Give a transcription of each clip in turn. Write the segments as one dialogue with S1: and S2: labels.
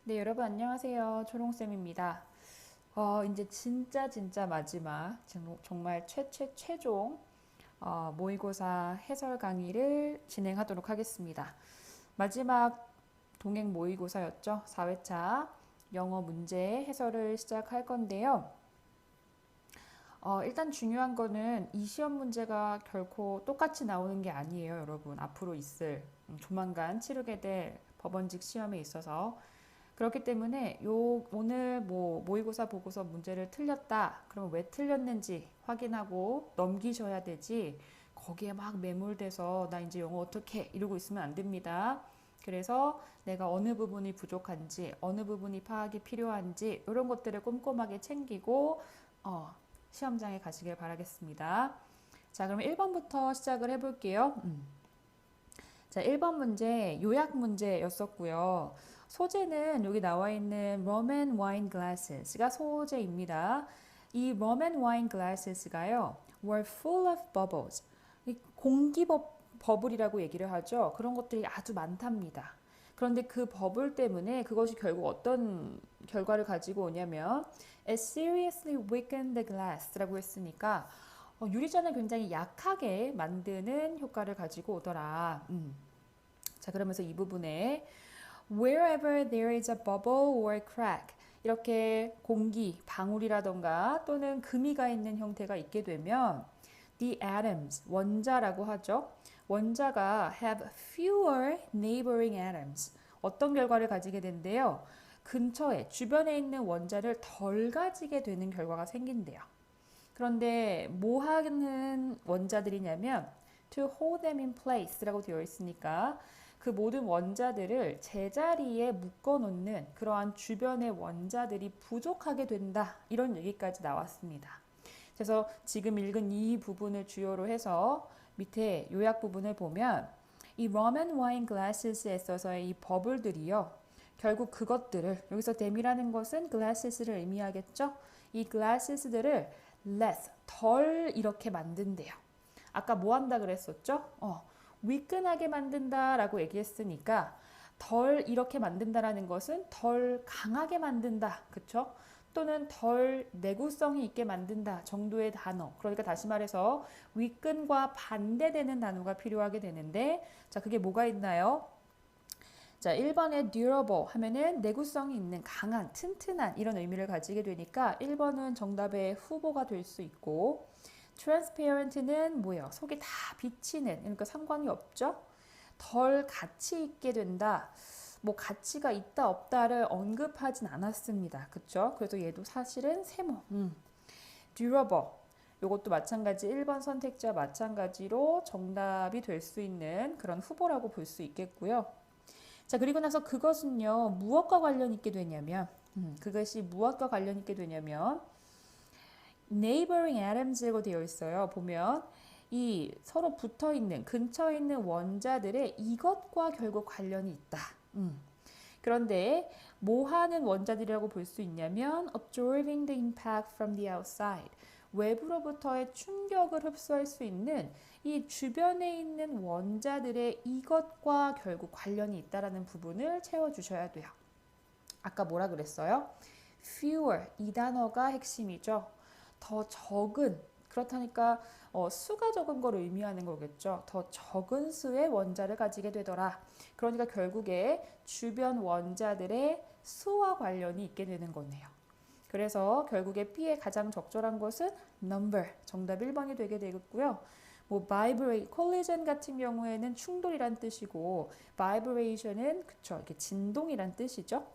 S1: 네, 여러분 안녕하세요. 초롱쌤입니다. 이제 진짜 마지막, 정말 최종 모의고사 해설 강의를 진행하도록 하겠습니다. 마지막 동행 모의고사였죠. 4회차 영어 문제 해설을 시작할 건데요. 일단 중요한 거는 이 시험 문제가 결코 똑같이 나오는 게 아니에요, 여러분. 앞으로 있을 조만간 치르게 될 법원직 시험에 있어서 그렇기 때문에 오늘 모의고사 보고서 문제를 틀렸다. 그러면 왜 틀렸는지 확인하고 넘기셔야 되지. 거기에 막 매몰돼서 나 이제 영어 어떻게 이러고 있으면 안 됩니다. 그래서 내가 어느 부분이 부족한지, 어느 부분이 파악이 필요한지 이런 것들을 꼼꼼하게 챙기고 시험장에 가시길 바라겠습니다. 자, 그럼 1번부터 시작을 해볼게요. 자, 1번 문제 요약 문제였었고요. 소재는 여기 나와 있는 rum and wine glasses가 소재입니다. 이 rum and wine glasses가요, were full of bubbles. 공기 버블이라고 얘기를 하죠. 그런 것들이 아주 많답니다. 그런데 그 버블 때문에 그것이 결국 어떤 결과를 가지고 오냐면 it seriously weakened the glass라고 했으니까 유리잔을 굉장히 약하게 만드는 효과를 가지고 오더라. 자, 그러면서 이 부분에 wherever there is a bubble or crack 이렇게 공기, 방울이라던가 또는 금이가 있는 형태가 있게 되면 the atoms, 원자라고 하죠. 원자가 have fewer neighboring atoms. 어떤 결과를 가지게 된대요? 근처에, 주변에 있는 원자를 덜 가지게 되는 결과가 생긴대요. 그런데 뭐 하는 원자들이냐면 to hold them in place라고 되어 있으니까 그 모든 원자들을 제자리에 묶어 놓는 그러한 주변의 원자들이 부족하게 된다. 이런 얘기까지 나왔습니다. 그래서 지금 읽은 이 부분을 주요로 해서 밑에 요약 부분을 보면 이 rum and wine glasses에 있어서의 이 버블들이요. 결국 그것들을 여기서 them이라는 것은 glasses를 의미하겠죠. 이 glasses들을 less, 덜 이렇게 만든대요. 아까 뭐 한다 그랬었죠? 위끈하게 만든다라고 얘기했으니까 덜 이렇게 만든다라는 것은 덜 강하게 만든다. 그쵸? 또는 덜 내구성이 있게 만든다 정도의 단어. 그러니까 다시 말해서 위끈과 반대되는 단어가 필요하게 되는데 자, 그게 뭐가 있나요? 자, 1번에 durable 하면은 내구성이 있는 강한, 튼튼한 이런 의미를 가지게 되니까 1번은 정답의 후보가 될 수 있고 transparent는 뭐예요? 속이 다 비치는, 그러니까 상관이 없죠? 덜 가치 있게 된다. 뭐 가치가 있다 없다를 언급하진 않았습니다. 그쵸? 그래서 얘도 사실은 세모. durable. 이것도 마찬가지 1번 선택자 마찬가지로 정답이 될 수 있는 그런 후보라고 볼 수 있겠고요. 자, 그리고 나서 그것은요, 무엇과 관련 있게 되냐면, 그것이 무엇과 관련 있게 되냐면, neighboring atoms라고 되어 있어요. 보면, 이 서로 붙어 있는, 근처에 있는 원자들의 이것과 결국 관련이 있다. 그런데, 뭐 하는 원자들이라고 볼 수 있냐면, absorbing the impact from the outside. 외부로부터의 충격을 흡수할 수 있는 이 주변에 있는 원자들의 이것과 결국 관련이 있다라는 부분을 채워주셔야 돼요. 아까 뭐라 그랬어요? fewer 이 단어가 핵심이죠. 더 적은 그렇다니까 수가 적은 걸 의미하는 거겠죠. 더 적은 수의 원자를 가지게 되더라. 그러니까 결국에 주변 원자들의 수와 관련이 있게 되는 거네요. 그래서 결국에 B에 가장 적절한 것은 number, 정답 1번이 되게 되겠고요. 뭐 vibrate, collision 같은 경우에는 충돌이란 뜻이고 vibration은 그쵸, 이렇게 진동이란 뜻이죠.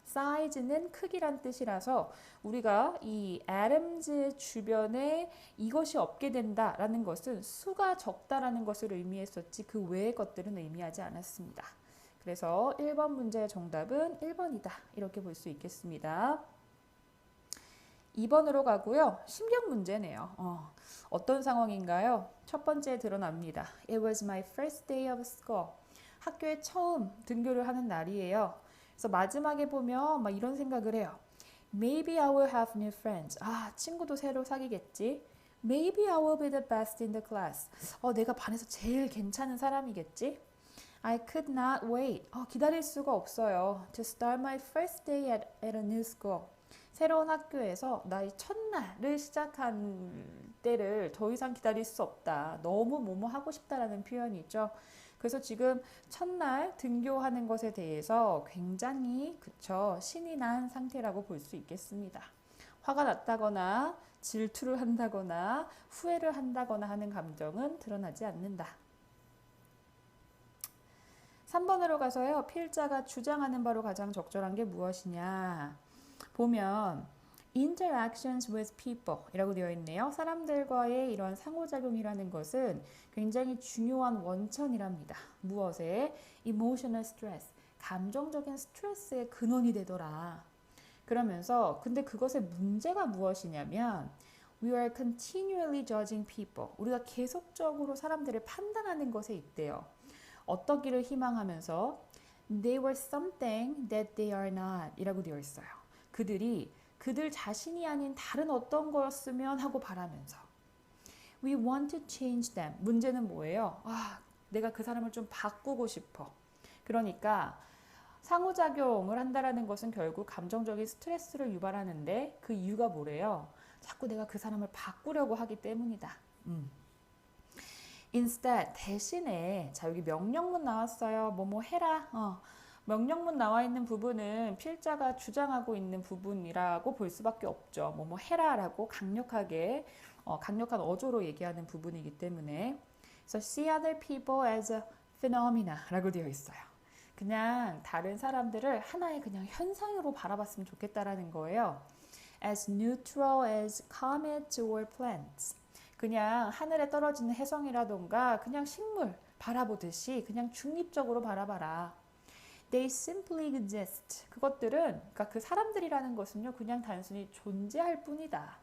S1: size는 크기란 뜻이라서 우리가 이 atoms 주변에 이것이 없게 된다라는 것은 수가 적다라는 것을 의미했었지 그 외의 것들은 의미하지 않았습니다. 그래서 1번 문제의 정답은 1번이다. 이렇게 볼 수 있겠습니다. 2번으로 가고요. 심경 문제네요. 어떤 상황인가요? 첫 번째 드러납니다. It was my first day of school. 학교에 처음 등교를 하는 날이에요. 그래서 마지막에 보면 막 이런 생각을 해요. Maybe I will have new friends. 친구도 새로 사귀겠지. Maybe I will be the best in the class. 내가 반에서 제일 괜찮은 사람이겠지. I could not wait. 기다릴 수가 없어요. To start my first day at a new school. 새로운 학교에서 나의 첫날을 시작한 때를 더 이상 기다릴 수 없다. 너무 뭐뭐 하고 싶다라는 표현이죠. 그래서 지금 첫날 등교하는 것에 대해서 굉장히 신이 난 상태라고 볼 수 있겠습니다. 화가 났다거나 질투를 한다거나 후회를 한다거나 하는 감정은 드러나지 않는다. 3번으로 가서요. 필자가 주장하는 바로 가장 적절한 게 무엇이냐. 보면 interactions with people 이라고 되어 있네요. 사람들과의 이런 상호작용이라는 것은 굉장히 중요한 원천이랍니다. 무엇에? emotional stress, 감정적인 스트레스의 근원이 되더라. 그러면서 근데 그것의 문제가 무엇이냐면 we are continually judging people. 우리가 계속적으로 사람들을 판단하는 것에 있대요. 어떠기를 희망하면서 they were something that they are not 이라고 되어 있어요. 그들이 그들 자신이 아닌 다른 어떤 거였으면 하고 바라면서 we want to change them. 문제는 뭐예요? 내가 그 사람을 좀 바꾸고 싶어. 그러니까 상호작용을 한다라는 것은 결국 감정적인 스트레스를 유발하는데 그 이유가 뭐래요? 자꾸 내가 그 사람을 바꾸려고 하기 때문이다. Instead, 대신에 자 여기 명령문 나왔어요. 뭐뭐 해라. 명령문 나와 있는 부분은 필자가 주장하고 있는 부분이라고 볼 수밖에 없죠. 뭐뭐 해라라고 강력하게 강력한 어조로 얘기하는 부분이기 때문에 그래서 see other people as a phenomena라고 되어 있어요. 그냥 다른 사람들을 하나의 그냥 현상으로 바라봤으면 좋겠다라는 거예요. As neutral as comets or plants. 그냥 하늘에 떨어지는 혜성이라던가 그냥 식물 바라보듯이 그냥 중립적으로 바라봐라. They simply exist. 그것들은 그러니까 그 사람들이라는 것은요 그냥 단순히 존재할 뿐이다.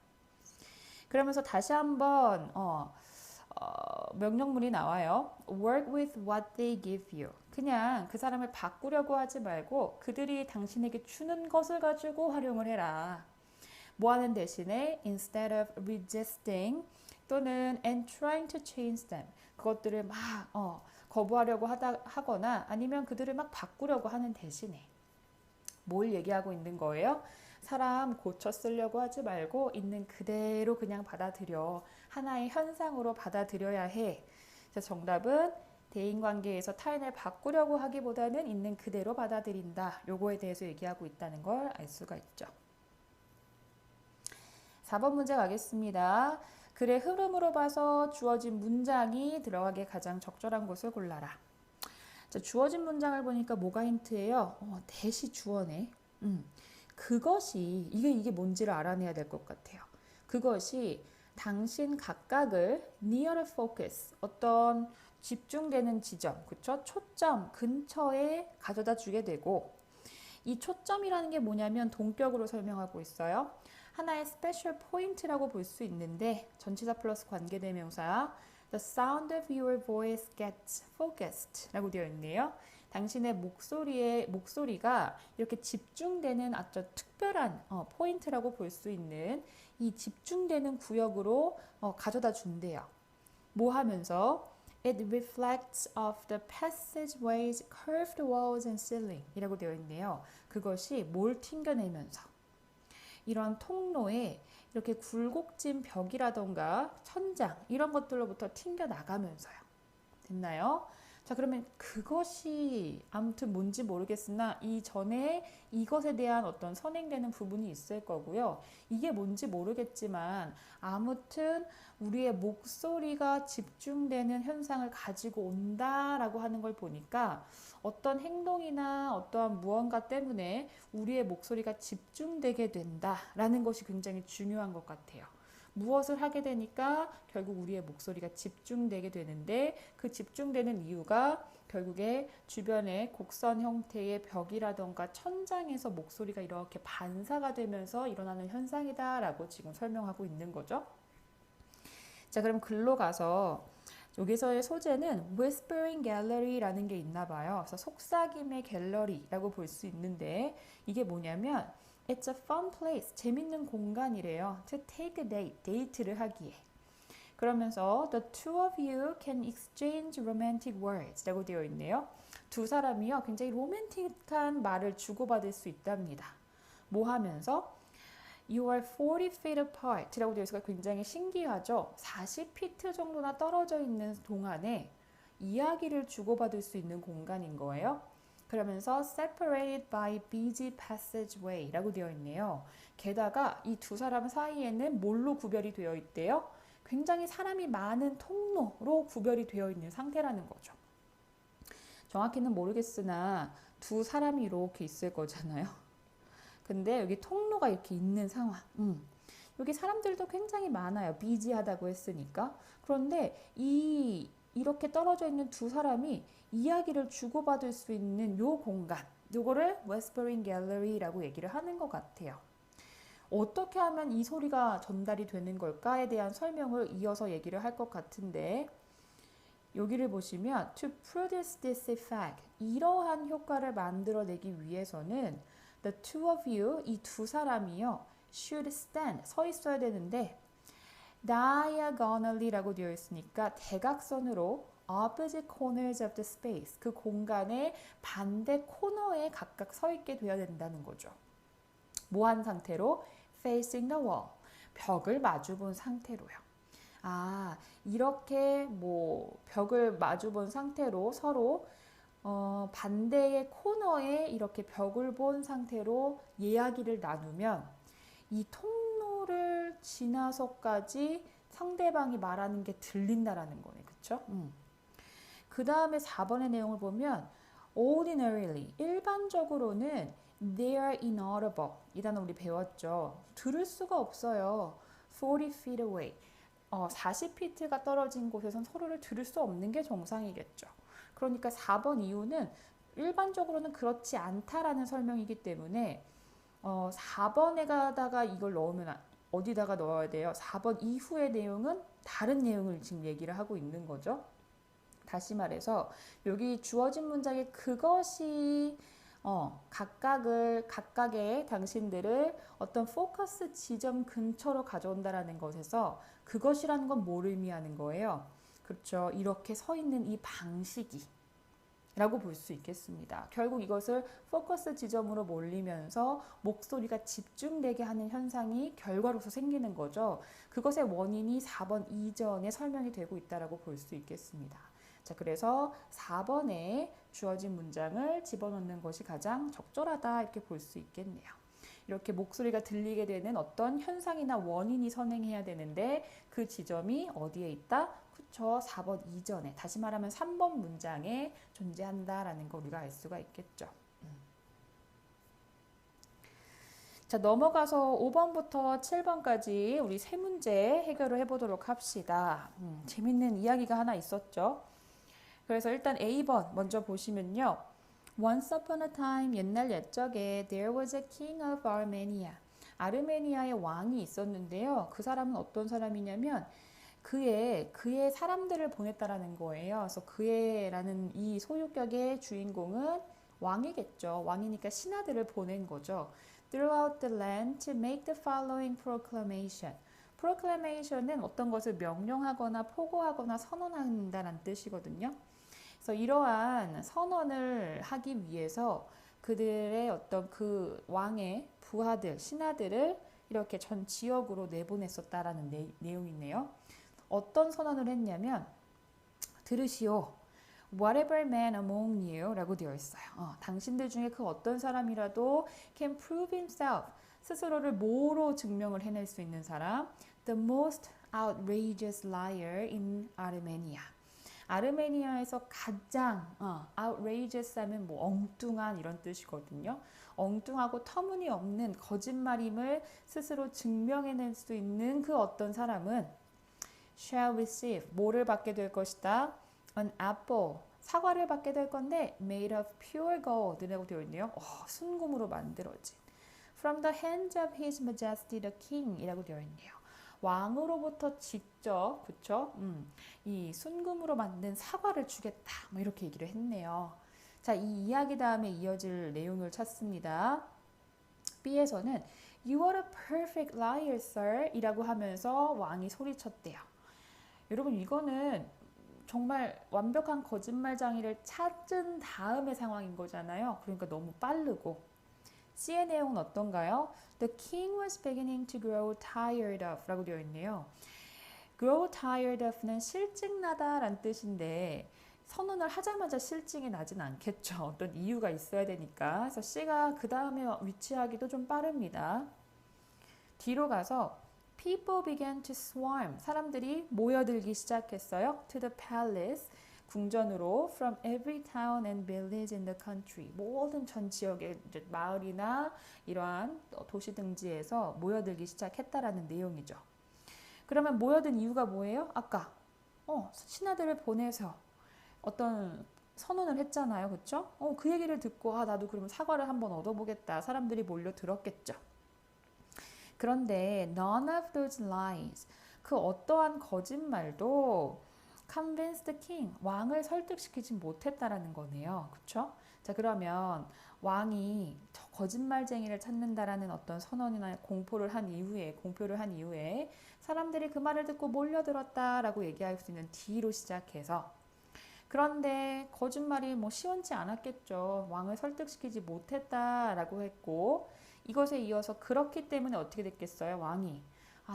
S1: 그러면서 다시 한번 명령문이 나와요. Work with what they give you. 그냥 그 사람을 바꾸려고 하지 말고 그들이 당신에게 주는 것을 가지고 활용을 해라. 뭐 하는 대신에 instead of resisting 또는 and trying to change them. 그것들을 막 거부하려고 하거나 아니면 그들을 막 바꾸려고 하는 대신에 뭘 얘기하고 있는 거예요? 사람 고쳐 쓰려고 하지 말고 있는 그대로 그냥 받아들여. 하나의 현상으로 받아들여야 해. 정답은 대인관계에서 타인을 바꾸려고 하기보다는 있는 그대로 받아들인다. 요거에 대해서 얘기하고 있다는 걸 알 수가 있죠. 4번 문제 가겠습니다. 글의 흐름으로 봐서 주어진 문장이 들어가기에 가장 적절한 것을 골라라. 자, 주어진 문장을 보니까 뭐가 힌트예요? 대시 주어네. 그것이 이게 뭔지를 알아내야 될 것 같아요. 그것이 당신 각각을 near focus 어떤 집중되는 지점, 그쵸? 초점 근처에 가져다 주게 되고 이 초점이라는 게 뭐냐면 동격으로 설명하고 있어요. 하나의 스페셜 포인트라고 볼 수 있는데 전치사 플러스 관계대명사 The sound of your voice gets focused 라고 되어 있네요. 당신의 목소리가 이렇게 집중되는 아주 특별한 포인트라고 볼 수 있는 이 집중되는 구역으로 가져다 준대요. 뭐 하면서 It reflects of the passageways, curved walls and ceiling 이라고 되어 있네요. 그것이 뭘 튕겨내면서 이런 통로에 이렇게 굴곡진 벽이라던가 천장 이런 것들로부터 튕겨 나가면서요. 됐나요? 자, 그러면 그것이 아무튼 뭔지 모르겠으나 이전에 이것에 대한 어떤 선행되는 부분이 있을 거고요. 이게 뭔지 모르겠지만 아무튼 우리의 목소리가 집중되는 현상을 가지고 온다라고 하는 걸 보니까 어떤 행동이나 어떠한 무언가 때문에 우리의 목소리가 집중되게 된다라는 것이 굉장히 중요한 것 같아요. 무엇을 하게 되니까 결국 우리의 목소리가 집중되게 되는데 그 집중되는 이유가 결국에 주변의 곡선 형태의 벽이라던가 천장에서 목소리가 이렇게 반사가 되면서 일어나는 현상이다라고 지금 설명하고 있는 거죠. 자, 그럼 글로 가서 여기서의 소재는 Whispering Gallery라는 게 있나 봐요. 그래서 속삭임의 갤러리라고 볼 수 있는데 이게 뭐냐면 It's a fun place. 재밌는 공간이래요. To take a date. 데이트를 하기에. 그러면서 the two of you can exchange romantic words 라고 되어 있네요. 두 사람이요 굉장히 로맨틱한 말을 주고받을 수 있답니다. 뭐 하면서 You are 40 feet apart 라고 되어 있으니까 굉장히 신기하죠. 40피트 정도나 떨어져 있는 동안에 이야기를 주고받을 수 있는 공간인 거예요. 그러면서 separated by busy passageway 라고 되어 있네요. 게다가 이 두 사람 사이에는 뭘로 구별이 되어 있대요? 굉장히 사람이 많은 통로로 구별이 되어 있는 상태라는 거죠. 정확히는 모르겠으나 두 사람이 이렇게 있을 거잖아요. 근데 여기 통로가 이렇게 있는 상황. 여기 사람들도 굉장히 많아요. 비지하다고 했으니까. 그런데 이렇게 떨어져 있는 두 사람이 이야기를 주고받을 수 있는 요 공간, 요거를 Whispering Gallery라고 얘기를 하는 것 같아요. 어떻게 하면 이 소리가 전달이 되는 걸까에 대한 설명을 이어서 얘기를 할 것 같은데 여기를 보시면 To produce this effect, 이러한 효과를 만들어내기 위해서는 The two of you, 이 두 사람이요 should stand, 서 있어야 되는데 diagonally라고 되어 있으니까 대각선으로 opposite corners of the space, 그 공간의 반대 코너에 각각 서 있게 되어야 된다는 거죠. 뭐한 상태로? facing the wall, 벽을 마주 본 상태로요. 이렇게 벽을 마주 본 상태로 서로 반대의 코너에 이렇게 벽을 본 상태로 이야기를 나누면 이 통로를 지나서까지 상대방이 말하는 게 들린다라는 거네. 그쵸? 그 다음에 4번의 내용을 보면 ordinarily, 일반적으로는 they are inaudible, 이 단어 우리 배웠죠. 들을 수가 없어요. 40 feet away, 40피트가 떨어진 곳에선 서로를 들을 수 없는 게 정상이겠죠. 그러니까 4번 이유는 일반적으로는 그렇지 않다라는 설명이기 때문에 4번에다가 이걸 넣으면 어디다가 넣어야 돼요? 4번 이후의 내용은 다른 내용을 지금 얘기를 하고 있는 거죠. 다시 말해서 여기 주어진 문장에 그것이 각각의 당신들을 어떤 포커스 지점 근처로 가져온다라는 것에서 그것이라는 건 뭘 의미하는 거예요? 그렇죠. 이렇게 서 있는 이 방식이 라고 볼 수 있겠습니다. 결국 이것을 포커스 지점으로 몰리면서 목소리가 집중되게 하는 현상이 결과로서 생기는 거죠. 그것의 원인이 4번 이전에 설명이 되고 있다고 볼 수 있겠습니다. 자, 그래서 4번에 주어진 문장을 집어넣는 것이 가장 적절하다 이렇게 볼 수 있겠네요. 이렇게 목소리가 들리게 되는 어떤 현상이나 원인이 선행해야 되는데 그 지점이 어디에 있다? 그쵸, 4번 이전에, 다시 말하면 3번 문장에 존재한다라는 걸 우리가 알 수가 있겠죠. 자, 넘어가서 5번부터 7번까지 우리 세 문제 해결을 해보도록 합시다. 재밌는 이야기가 하나 있었죠. 그래서 일단 A번 먼저 보시면요. Once upon a time, 옛날 옛적에 there was a king of Armenia. 아르메니아의 왕이 있었는데요. 그 사람은 어떤 사람이냐면 그의 사람들을 보냈다라는 거예요. 그래서 그의라는 이 소유격의 주인공은 왕이겠죠. 왕이니까 신하들을 보낸 거죠. Throughout the land to make the following proclamation. proclamation은 어떤 것을 명령하거나 포고하거나 선언한다는 뜻이거든요. 그래서 이러한 선언을 하기 위해서 그들의 어떤 그 왕의 부하들, 신하들을 이렇게 전 지역으로 내보냈었다라는 내용이네요. 어떤 선언을 했냐면 들으시오. Whatever man among you 라고 되어 있어요. 당신들 중에 그 어떤 사람이라도 can prove himself, 스스로를 뭐로 증명을 해낼 수 있는 사람, the most outrageous liar in Armenia. 아르메니아에서 가장 outrageous 하면 엉뚱한 이런 뜻이거든요. 엉뚱하고 터무니없는 거짓말임을 스스로 증명해낼 수 있는 그 어떤 사람은 shall receive, 뭐를 받게 될 것이다? An apple, 사과를 받게 될 건데 made of pure gold라고 되어 있네요. 순금으로 만들어진 from the hands of his majesty the king 이라고 되어 있네요. 왕으로부터 직접, 그쵸? 이 순금으로 만든 사과를 주겠다. 이렇게 얘기를 했네요. 자, 이 이야기 다음에 이어질 내용을 찾습니다. B에서는 You are a perfect liar, sir 이라고 하면서 왕이 소리쳤대요. 여러분 이거는 정말 완벽한 거짓말쟁이를 찾은 다음의 상황인 거잖아요. 그러니까 너무 빠르고. C의 내용은 어떤가요? The king was beginning to grow tired of 라고 되어 있네요. grow tired of는 실증나다 라는 뜻인데 선언을 하자마자 실증이 나진 않겠죠. 어떤 이유가 있어야 되니까. 그래서 C가 그 다음에 위치하기도 좀 빠릅니다. 뒤로 가서 People began to swarm. 사람들이 모여들기 시작했어요. To the palace. 궁전으로 from every town and village in the country. 모든 전 지역의 이제 마을이나 이러한 도시 등지에서 모여들기 시작했다라는 내용이죠. 그러면 모여든 이유가 뭐예요? 아까 신하들을 보내서 어떤 선언을 했잖아요. 그렇죠? 그 얘기를 듣고 나도 그러면 사과를 한번 얻어보겠다. 사람들이 몰려 들었겠죠. 그런데 none of those lies, 그 어떠한 거짓말도 convince the king, 왕을 설득시키지 못했다라는 거네요. 그렇죠? 자, 그러면 왕이 거짓말쟁이를 찾는다라는 어떤 선언이나 공표를 한 이후에 사람들이 그 말을 듣고 몰려들었다라고 얘기할 수 있는 D로 시작해서 그런데 거짓말이 시원치 않았겠죠. 왕을 설득시키지 못했다라고 했고 이것에 이어서 그렇기 때문에 어떻게 됐겠어요? 왕이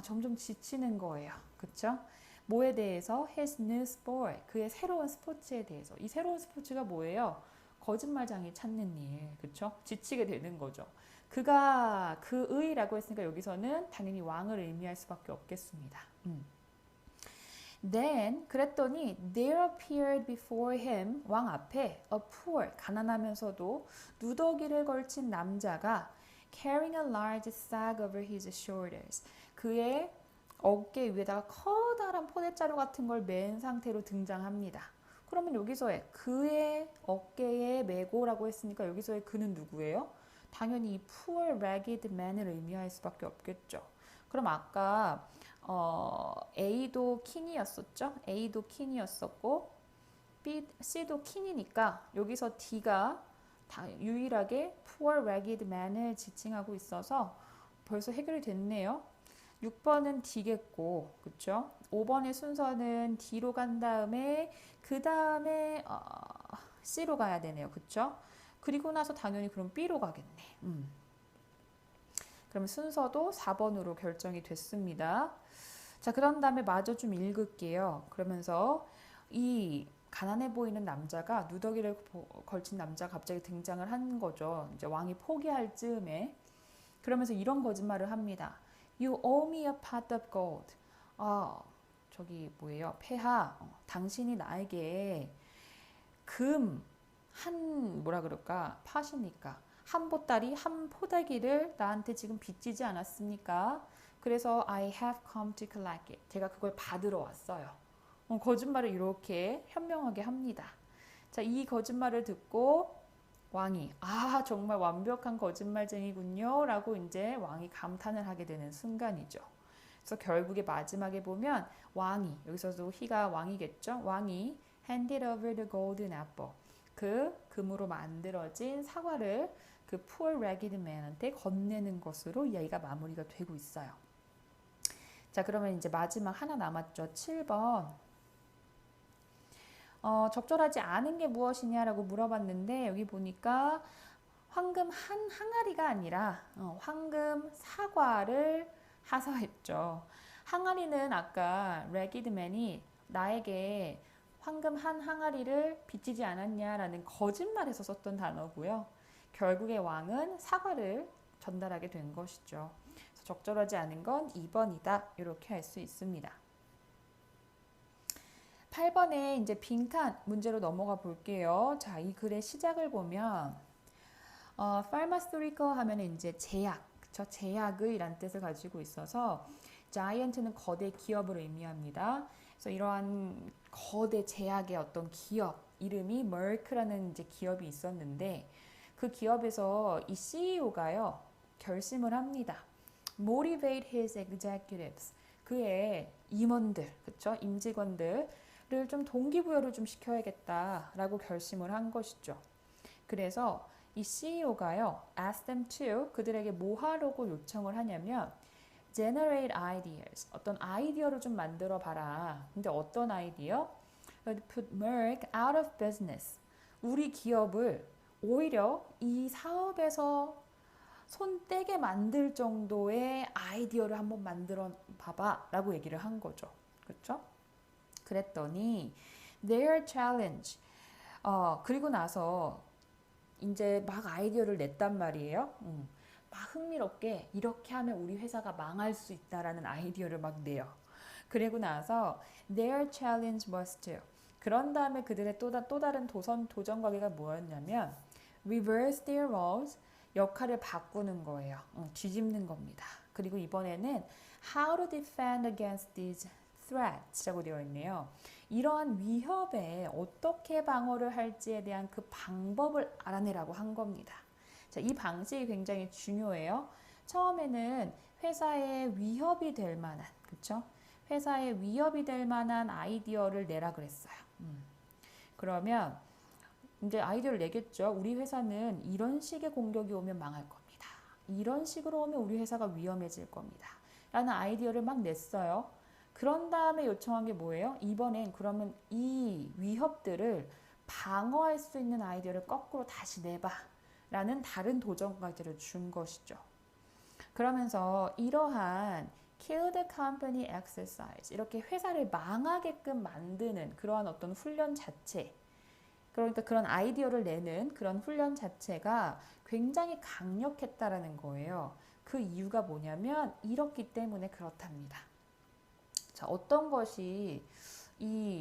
S1: 점점 지치는 거예요. 그렇죠? 뭐에 대해서? His new sport. 그의 새로운 스포츠에 대해서. 이 새로운 스포츠가 뭐예요? 거짓말쟁이 찾는 일. 그렇죠? 지치게 되는 거죠. 그가 그의라고 했으니까 여기서는 당연히 왕을 의미할 수밖에 없겠습니다. Then 그랬더니 there appeared before him 왕 앞에 a poor 가난하면서도 누더기를 걸친 남자가 carrying a large sack over his shoulders 그의 어깨 위에다가 커다란 포대자루 같은 걸 맨 상태로 등장합니다. 그러면 여기서의 그의 어깨에 메고라고 했으니까 여기서의 그는 누구예요? 당연히 이 poor ragged man을 의미할 수밖에 없겠죠. 그럼 아까 A도 킹이었었죠? A도 킹이었었고 C도 킹이니까 여기서 D가 유일하게 poor ragged man을 지칭하고 있어서 벌써 해결이 됐네요. 6번은 D겠고, 그쵸? 5번의 순서는 D로 간 다음에 그 다음에 C로 가야 되네요. 그쵸? 그리고 나서 당연히 그럼 B로 가겠네. 그럼 순서도 4번으로 결정이 됐습니다. 자, 그런 다음에 마저 좀 읽을게요. 그러면서 이 가난해 보이는 남자가 누더기를 걸친 남자가 갑자기 등장을 한 거죠. 이제 왕이 포기할 즈음에. 그러면서 이런 거짓말을 합니다. You owe me a pot of gold. 저기 뭐예요? 폐하. 당신이 나에게 뭐라 그럴까? 팥이니까. 한 보따리, 한 포대기를 나한테 지금 빚지지 않았습니까? 그래서 I have come to collect it. 제가 그걸 받으러 왔어요. 거짓말을 이렇게 현명하게 합니다. 자, 이 거짓말을 듣고 왕이 정말 완벽한 거짓말쟁이군요 라고 이제 왕이 감탄을 하게 되는 순간이죠. 그래서 결국에 마지막에 보면 왕이 여기서도 희가 왕이겠죠. 왕이 handed over the golden apple. 그 금으로 만들어진 사과를 그 poor ragged man한테 건네는 것으로 이야기가 마무리가 되고 있어요. 자, 그러면 이제 마지막 하나 남았죠. 7번. 적절하지 않은 게 무엇이냐라고 물어봤는데 여기 보니까 황금 한 항아리가 아니라 황금 사과를 하사했죠. 항아리는 아까 ragged man이 나에게 황금 한 항아리를 빚지지 않았냐라는 거짓말에서 썼던 단어고요. 결국에 왕은 사과를 전달하게 된 것이죠. 그래서 적절하지 않은 건 2번이다. 이렇게 할 수 있습니다. 8번에 이제 빈칸 문제로 넘어가 볼게요. 자, 이 글의 시작을 보면 pharmaceutical 하면 이제 제약, 그쵸? 제약의 라는 뜻을 가지고 있어서 giant는 거대 기업을 의미합니다. 그래서 이러한 거대 제약의 어떤 기업 이름이 Merck라는 이제 기업이 있었는데 그 기업에서 이 CEO가요 결심을 합니다. Motivate his executives. 그의 임원들, 그쵸? 임직원들을 좀 동기부여를 좀 시켜야겠다라고 결심을 한 것이죠. 그래서 이 CEO가요, ask them to 그들에게 뭐 하려고 요청을 하냐면 generate ideas. 어떤 아이디어를 좀 만들어 봐라. 근데 어떤 아이디어? put Merck out of business. 우리 기업을 오히려 이 사업에서 손 떼게 만들 정도의 아이디어를 한번 만들어 봐봐 라고 얘기를 한 거죠. 그렇죠? 그랬더니 their challenge. 그리고 나서 이제 막 아이디어를 냈단 말이에요. 막 흥미롭게 이렇게 하면 우리 회사가 망할 수 있다라는 아이디어를 막 내요. 그리고 나서 their challenge was to. 그런 다음에 그들의 또 다른 도전 과제가 뭐였냐면 reverse their roles. 역할을 바꾸는 거예요. 뒤집는 겁니다. 그리고 이번에는 how to defend against these threats라고 되어 있네요. 이러한 위협에 어떻게 방어를 할지에 대한 그 방법을 알아내라고 한 겁니다. 자, 이 방식이 굉장히 중요해요. 처음에는 회사에 위협이 될 만한, 그렇죠? 회사에 위협이 될 만한 아이디어를 내라 그랬어요. 그러면 이제 아이디어를 내겠죠. 우리 회사는 이런 식의 공격이 오면 망할 겁니다. 이런 식으로 오면 우리 회사가 위험해질 겁니다. 라는 아이디어를 막 냈어요. 그런 다음에 요청한 게 뭐예요? 이번엔 그러면 이 위협들을 방어할 수 있는 아이디어를 거꾸로 다시 내봐. 라는 다른 도전 과제를 준 것이죠. 그러면서 이러한 kill the company exercise, 이렇게 회사를 망하게끔 만드는 그러한 어떤 훈련 자체, 그러니까 그런 아이디어를 내는 그런 훈련 자체가 굉장히 강력했다라는 거예요. 그 이유가 뭐냐면 이렇기 때문에 그렇답니다. 자, 어떤 것이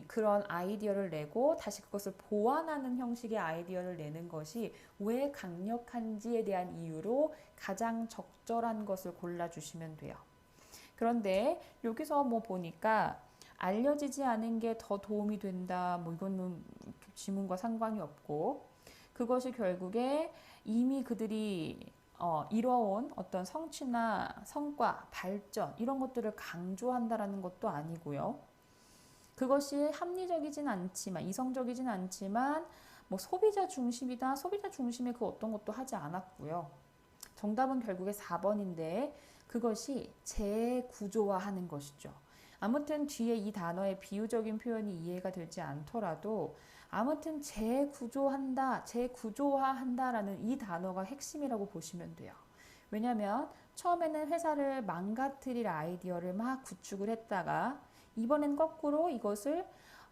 S1: 그런 아이디어를 내고 다시 그것을 보완하는 형식의 아이디어를 내는 것이 왜 강력한지에 대한 이유로 가장 적절한 것을 골라주시면 돼요. 그런데 여기서 뭐 보니까 알려지지 않은 게 더 도움이 된다. 뭐 이거는 지문과 상관이 없고 그것이 결국에 이미 그들이 이뤄온 어떤 성취나 성과, 발전 이런 것들을 강조한다라는 것도 아니고요. 그것이 합리적이진 않지만 이성적이진 않지만 뭐 소비자 중심이다. 소비자 중심의 그 어떤 것도 하지 않았고요. 정답은 결국에 4번인데 그것이 재구조화하는 것이죠. 아무튼 뒤에 이 단어의 비유적인 표현이 이해가 되지 않더라도 아무튼 재구조한다, 재구조화한다라는 이 단어가 핵심이라고 보시면 돼요. 왜냐하면 처음에는 회사를 망가뜨릴 아이디어를 막 구축을 했다가 이번엔 거꾸로 이것을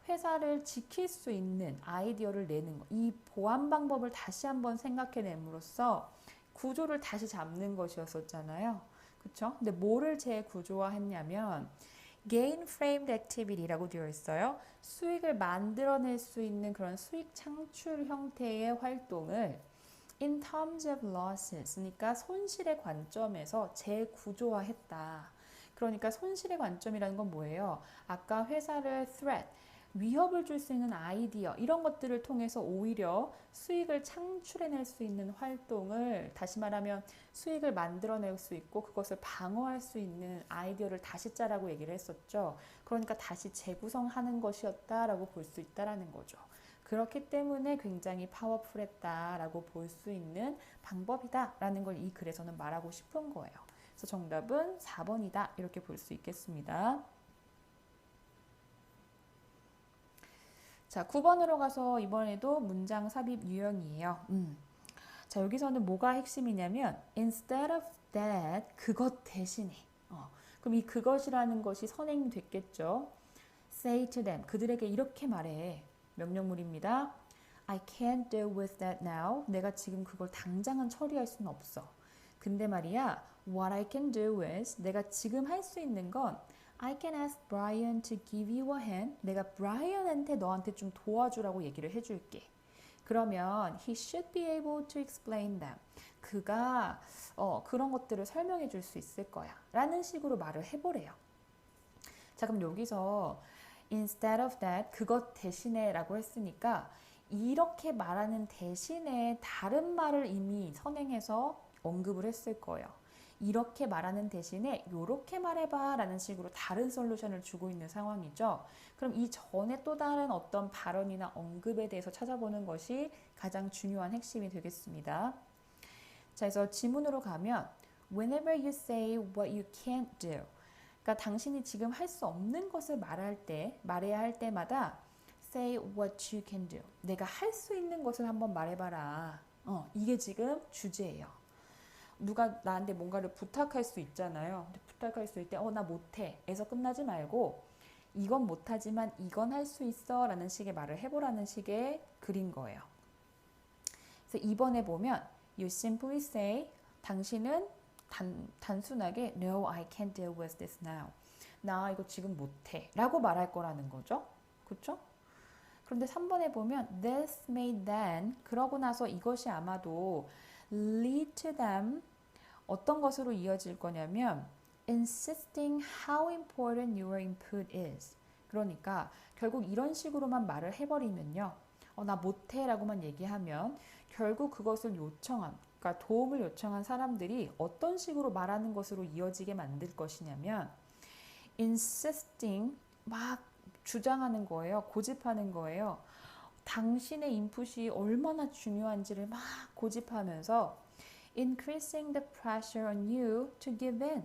S1: 회사를 지킬 수 있는 아이디어를 내는 것. 이 보완 방법을 다시 한번 생각해냄으로써 구조를 다시 잡는 것이었었잖아요. 그렇죠? 근데 뭐를 재구조화했냐면 gain framed activity라고 되어 있어요. 수익을 만들어낼 수 있는 그런 수익 창출 형태의 활동을 in terms of losses, 그러니까 손실의 관점에서 재구조화했다. 그러니까 손실의 관점이라는 건 뭐예요? 아까 회사를 threat, 위협을 줄 수 있는 아이디어 이런 것들을 통해서 오히려 수익을 창출해낼 수 있는 활동을, 다시 말하면 수익을 만들어낼 수 있고 그것을 방어할 수 있는 아이디어를 다시 짜라고 얘기를 했었죠. 그러니까 다시 재구성하는 것이었다라고 볼 수 있다라는 거죠. 그렇기 때문에 굉장히 파워풀했다라고 볼 수 있는 방법이다라는 걸 이 글에서는 말하고 싶은 거예요. 그래서 정답은 4번이다 이렇게 볼 수 있겠습니다. 자, 9번으로 가서 이번에도 문장 삽입 유형이에요. 자, 여기서는 뭐가 핵심이냐면 instead of that, 그것 대신에. 그럼 이 그것이라는 것이 선행이 됐겠죠. say to them, 그들에게 이렇게 말해. 명령물입니다. I can't deal with that now. 내가 지금 그걸 당장은 처리할 수는 없어. 근데 말이야, what I can do is, 내가 지금 할 수 있는 건 I can ask Brian to give you a hand. 내가 브라이언한테 너한테 좀 도와주라고 얘기를 해줄게. 그러면 he should be able to explain them. 그가 그런 것들을 설명해 줄 수 있을 거야. 라는 식으로 말을 해보래요. 자, 그럼 여기서 instead of that, 그것 대신에 라고 했으니까 이렇게 말하는 대신에 다른 말을 이미 선행해서 언급을 했을 거예요. 이렇게 말하는 대신에 이렇게 말해봐 라는 식으로 다른 솔루션을 주고 있는 상황이죠. 그럼 이 전에 또 다른 어떤 발언이나 언급에 대해서 찾아보는 것이 가장 중요한 핵심이 되겠습니다. 자, 그래서 지문으로 가면 whenever you say what you can't do. 그러니까 당신이 지금 할 수 없는 것을 말해야 할 때마다 say what you can do. 내가 할 수 있는 것을 한번 말해봐라. 이게 지금 주제예요. 누가 나한테 뭔가를 부탁할 수 있잖아요. 부탁할 수 있을 때 나 못해 에서 끝나지 말고 이건 못하지만 이건 할 수 있어 라는 식의 말을 해보라는 식의 글인 거예요. 그래서 2번에 보면 you simply say 당신은 단순하게 no, I can't deal with this now. 나 이거 지금 못해 라고 말할 거라는 거죠. 그쵸? 그런데 3번에 보면 this may then 그러고 나서 이것이 아마도 lead to them 어떤 것으로 이어질 거냐면 insisting how important your input is. 그러니까 결국 이런 식으로만 말을 해버리면요. 나 못해 라고만 얘기하면 결국 그것을 그러니까 도움을 요청한 사람들이 어떤 식으로 말하는 것으로 이어지게 만들 것이냐면 insisting 막 주장하는 거예요. 고집하는 거예요. 당신의 인풋이 얼마나 중요한지를 막 고집하면서 increasing the pressure on you to give in.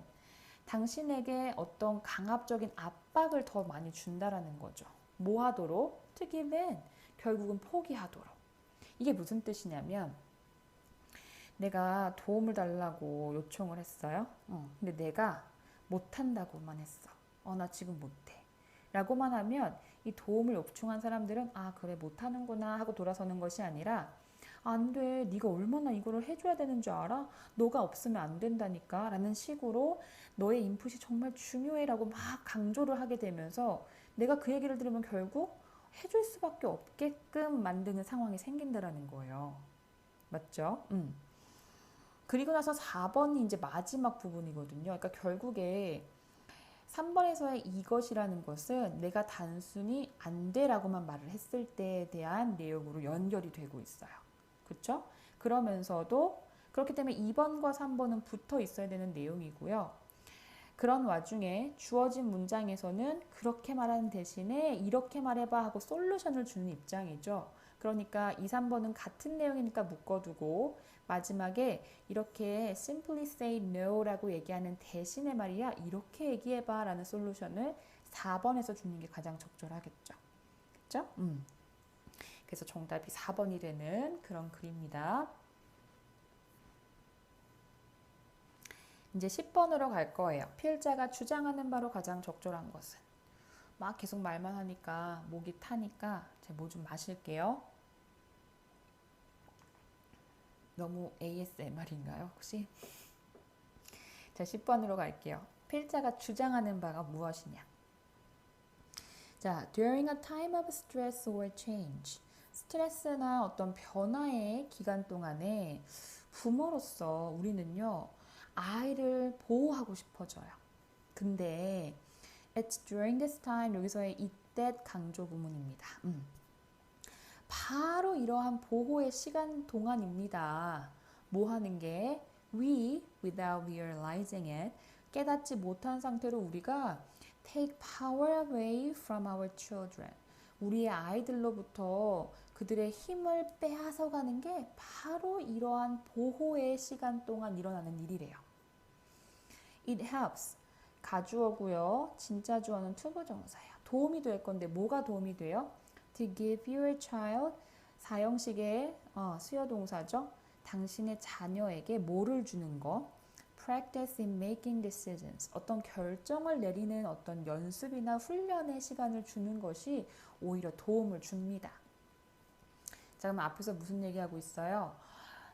S1: 당신에게 어떤 강압적인 압박을 더 많이 준다라는 거죠. 뭐 하도록? To give in. 결국은 포기하도록. 이게 무슨 뜻이냐면 내가 도움을 달라고 요청을 했어요. 근데 내가 못한다고만 했어. 나 지금 못해. 라고만 하면 이 도움을 요청한 사람들은 그래 못하는구나 하고 돌아서는 것이 아니라 안 돼. 네가 얼마나 이거를 해줘야 되는 줄 알아? 너가 없으면 안 된다니까 라는 식으로 너의 인풋이 정말 중요해 라고 막 강조를 하게 되면서 내가 그 얘기를 들으면 결국 해줄 수밖에 없게끔 만드는 상황이 생긴다라는 거예요. 맞죠? 그리고 나서 4번이 이제 마지막 부분이거든요. 그러니까 결국에 3번에서의 이것이라는 것은 내가 단순히 안 돼라고만 말을 했을 때에 대한 내용으로 연결이 되고 있어요. 그렇죠? 그러면서도 그렇기 때문에 2번과 3번은 붙어 있어야 되는 내용이고요. 그런 와중에 주어진 문장에서는 그렇게 말하는 대신에 이렇게 말해봐 하고 솔루션을 주는 입장이죠. 그러니까 2, 3번은 같은 내용이니까 묶어두고 마지막에 이렇게 simply say no 라고 얘기하는 대신에 말이야 이렇게 얘기해봐 라는 솔루션을 4번에서 주는 게 가장 적절하겠죠. 그렇죠? 그래서 정답이 4번이 되는 그런 글입니다. 이제 10번으로 갈 거예요. 필자가 주장하는 바로 가장 적절한 것은. 막 계속 말만 하니까 목이 타니까 제가 뭐 좀 마실게요. 너무 ASMR인가요 혹시? 자 10번으로 갈게요. 필자가 주장하는 바가 무엇이냐. 자, during a time of stress or change. 스트레스나 어떤 변화의 기간 동안에 부모로서 우리는요. 아이를 보호하고 싶어져요. 근데 it's during this time 여기서의 이때 강조 부문입니다. 바로 이러한 보호의 시간 동안입니다. 뭐 하는 게 we without realizing it 깨닫지 못한 상태로 우리가 take power away from our children 우리의 아이들로부터 그들의 힘을 빼앗아가는 게 바로 이러한 보호의 시간 동안 일어나는 일이래요. It helps. 가주어고요. 진짜 주어는 투부정사예요. 도움이 될 건데 뭐가 도움이 돼요? To give your child 사형식의 수요동사죠. 당신의 자녀에게 뭐를 주는 거? Practice in making decisions. 어떤 결정을 내리는 어떤 연습이나 훈련의 시간을 주는 것이 오히려 도움을 줍니다. 자, 그럼 앞에서 무슨 얘기하고 있어요?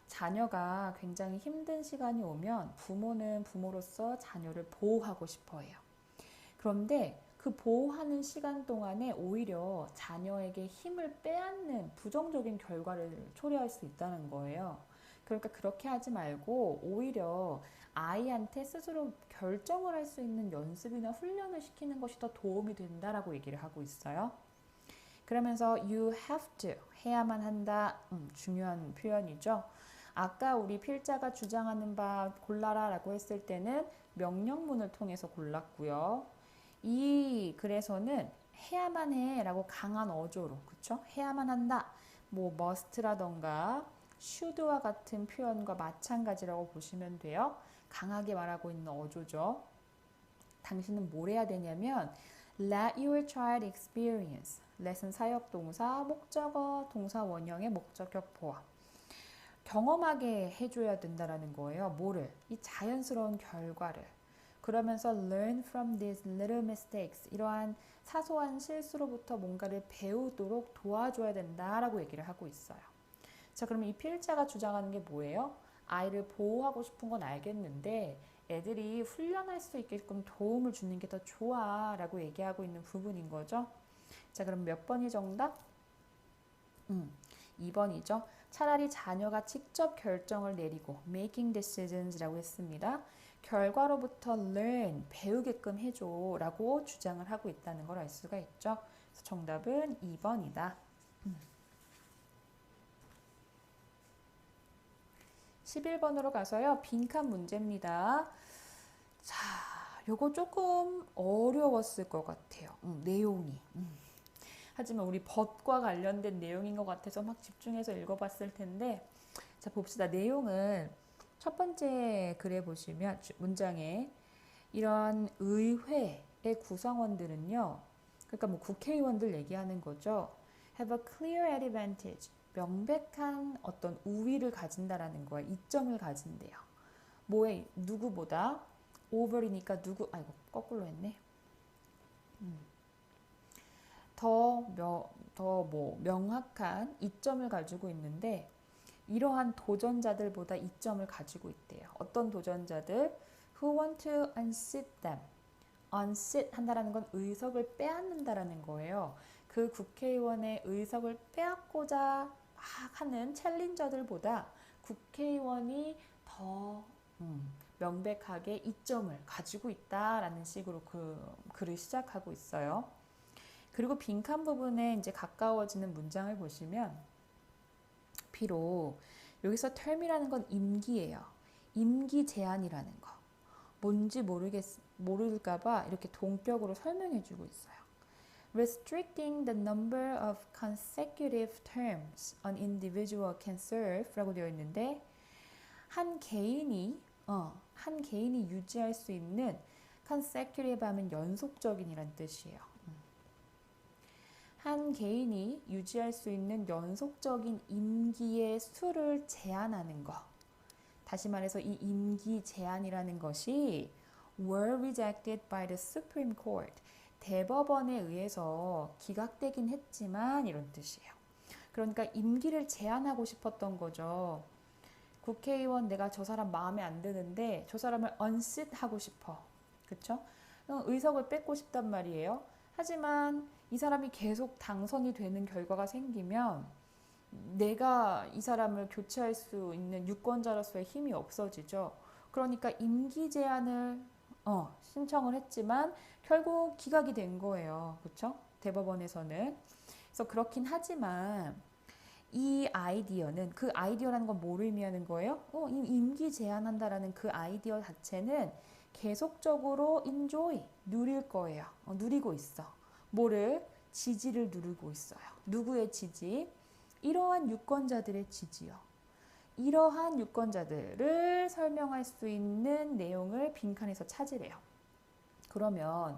S1: 자녀가 굉장히 힘든 시간이 오면 부모는 부모로서 자녀를 보호하고 싶어 해요. 그런데 그 보호하는 시간 동안에 오히려 자녀에게 힘을 빼앗는 부정적인 결과를 초래할 수 있다는 거예요. 그러니까 그렇게 하지 말고 오히려 아이한테 스스로 결정을 할 수 있는 연습이나 훈련을 시키는 것이 더 도움이 된다라고 얘기를 하고 있어요. 그러면서 you have to 해야만 한다. 중요한 표현이죠. 아까 우리 필자가 주장하는 바 골라라 라고 했을 때는 명령문을 통해서 골랐고요. 이 글에서는 해야만 해 라고 강한 어조로 그쵸? 해야만 한다. 뭐 must라던가 should와 같은 표현과 마찬가지라고 보시면 돼요. 강하게 말하고 있는 어조죠. 당신은 뭘 해야 되냐면 let your child experience. let은 사역동사, 목적어, 동사 원형의 목적격 보아. 경험하게 해줘야 된다라는 거예요. 뭐를? 이 자연스러운 결과를. 그러면서 learn from these little mistakes. 이러한 사소한 실수로부터 뭔가를 배우도록 도와줘야 된다라고 얘기를 하고 있어요. 자, 그럼 이 필자가 주장하는 게 뭐예요? 아이를 보호하고 싶은 건 알겠는데 애들이 훈련할 수 있게끔 도움을 주는 게 더 좋아 라고 얘기하고 있는 부분인 거죠. 자, 그럼 몇 번이 정답? 2번이죠. 차라리 자녀가 직접 결정을 내리고 making decisions 라고 했습니다. 결과로부터 learn, 배우게끔 해줘 라고 주장을 하고 있다는 걸 알 수가 있죠. 그래서 정답은 2번이다. 11번으로 가서요. 빈칸 문제입니다. 자, 요거 조금 어려웠을 것 같아요. 내용이. 하지만 우리 법과 관련된 내용인 것 같아서 막 집중해서 읽어봤을 텐데, 자, 봅시다. 내용은 첫 번째 글에 보시면 문장에 이런 의회의 구성원들은요, 그러니까 뭐 국회의원들 얘기하는 거죠. have a clear advantage. 명백한 어떤 우위를 가진다라는 거야. 이점을 가진대요. 뭐에 누구보다 over이니까 누구 아이고 거꾸로 했네. 더 명확한 이점을 가지고 있는데 이러한 도전자들보다 이점을 가지고 있대요. 어떤 도전자들? Who want to unseat them. unseat 한다라는 건 의석을 빼앗는다라는 거예요. 그 국회의원의 의석을 빼앗고자 막 하는 챌린저들보다 국회의원이 더 명백하게 이점을 가지고 있다라는 식으로 그 글을 시작하고 있어요. 그리고 빈칸 부분에 이제 가까워지는 문장을 보시면 비록 여기서 term이라는 건 임기예요. 임기 제한이라는 거. 뭔지 모를까봐 이렇게 동격으로 설명해주고 있어요. Restricting the number of consecutive terms an individual can serve 라고 되어 있는데 한 개인이 유지할 수 있는 consecutive 하면 연속적인이란 뜻이에요. 한 개인이 유지할 수 있는 연속적인 임기의 수를 제한하는 것. 다시 말해서 이 임기 제한이라는 것이 were rejected by the Supreme Court. 대법원에 의해서 기각되긴 했지만 이런 뜻이에요. 그러니까 임기를 제한하고 싶었던 거죠. 국회의원 내가 저 사람 마음에 안 드는데 저 사람을 unseat 하고 싶어. 그쵸? 의석을 뺏고 싶단 말이에요. 하지만 이 사람이 계속 당선이 되는 결과가 생기면 내가 이 사람을 교체할 수 있는 유권자로서의 힘이 없어지죠. 그러니까 임기 제한을 신청을 했지만 결국 기각이 된 거예요. 그렇죠? 대법원에서는. 그래서 그렇긴 하지만 이 아이디어는 그 아이디어라는 건 뭐를 의미하는 거예요? 임기 제한한다라는 그 아이디어 자체는 계속적으로 enjoy, 누릴 거예요. 누리고 있어. 뭐를? 지지를 누리고 있어요. 누구의 지지? 이러한 유권자들의 지지요. 이러한 유권자들을 설명할 수 있는 내용을 빈칸에서 찾으래요. 그러면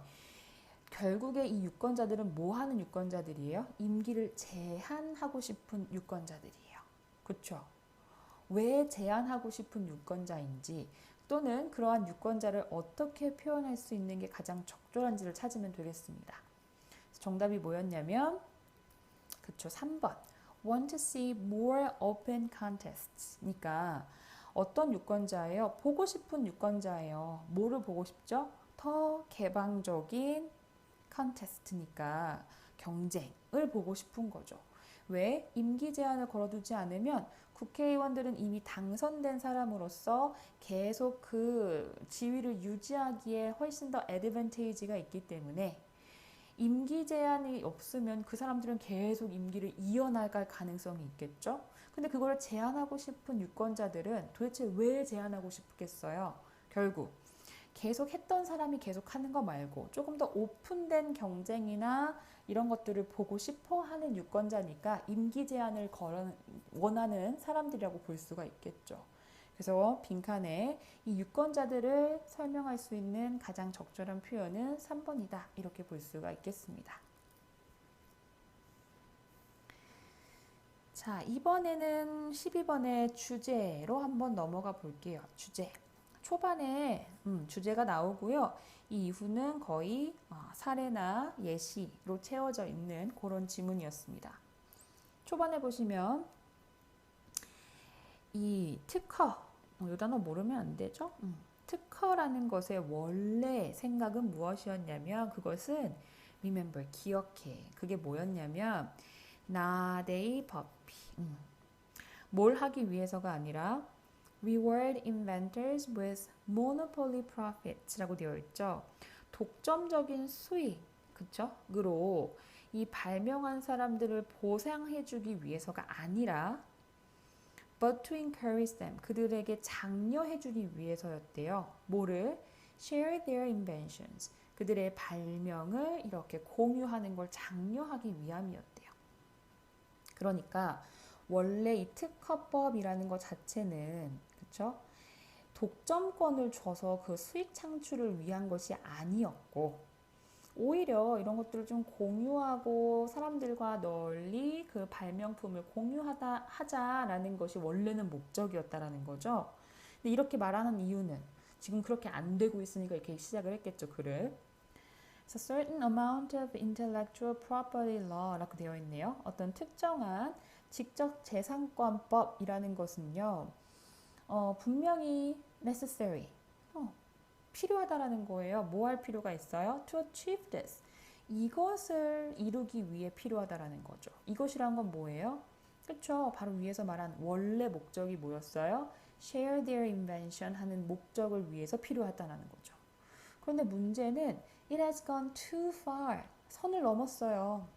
S1: 결국에 이 유권자들은 뭐 하는 유권자들이에요? 임기를 제한하고 싶은 유권자들이에요. 그렇죠? 왜 제한하고 싶은 유권자인지 또는 그러한 유권자를 어떻게 표현할 수 있는 게 가장 적절한지를 찾으면 되겠습니다. 정답이 뭐였냐면 그쵸, 3번. Want to see more open contests. 그러니까 어떤 유권자예요? 보고 싶은 유권자예요. 뭐를 보고 싶죠? 더 개방적인 컨테스트니까 경쟁을 보고 싶은 거죠. 왜? 임기 제한을 걸어두지 않으면 국회의원들은 이미 당선된 사람으로서 계속 그 지위를 유지하기에 훨씬 더 애드밴테이지가 있기 때문에 임기 제한이 없으면 그 사람들은 계속 임기를 이어나갈 가능성이 있겠죠. 근데 그걸 제한하고 싶은 유권자들은 도대체 왜 제한하고 싶겠어요? 결국 계속 했던 사람이 계속 하는 거 말고 조금 더 오픈된 경쟁이나 이런 것들을 보고 싶어 하는 유권자니까 임기 제한을 원하는 사람들이라고 볼 수가 있겠죠. 그래서 빈칸에 이 유권자들을 설명할 수 있는 가장 적절한 표현은 3번이다. 이렇게 볼 수가 있겠습니다. 자, 이번에는 12번의 주제로 한번 넘어가 볼게요. 주제. 초반에 주제가 나오고요. 이 이후는 거의 사례나 예시로 채워져 있는 그런 지문이었습니다. 초반에 보시면 이 특허, 이 단어 모르면 안 되죠? 특허라는 것의 원래 생각은 무엇이었냐면 그것은 remember, 기억해. 그게 뭐였냐면 not a puppy. 뭘 하기 위해서가 아니라 reward inventors with monopoly profits라고 되어 있죠. 독점적인 수익, 그쵸? 으로 이 발명한 사람들을 보상해주기 위해서가 아니라 but to encourage them, 그들에게 장려해주기 위해서였대요. 뭐를? share their inventions, 그들의 발명을 이렇게 공유하는 걸 장려하기 위함이었대요. 그러니까 원래 이 특허법이라는 것 자체는 그쵸? 독점권을 줘서 그 수익 창출을 위한 것이 아니었고 오히려 이런 것들을 좀 공유하고 사람들과 널리 그 발명품을 하자라는 것이 원래는 목적이었다라는 거죠. 근데 이렇게 말하는 이유는 지금 그렇게 안 되고 있으니까 이렇게 시작을 했겠죠, 글을. 그래서 certain amount of intellectual property law라고 되어 있네요. 어떤 특정한 직접 재산권법이라는 것은요, 분명히 necessary, 필요하다라는 거예요. 뭐 할 필요가 있어요? To achieve this. 이것을 이루기 위해 필요하다라는 거죠. 이것이란 건 뭐예요? 그렇죠. 바로 위에서 말한 원래 목적이 뭐였어요? Share their invention 하는 목적을 위해서 필요하다는 거죠. 그런데 문제는 it has gone too far. 선을 넘었어요.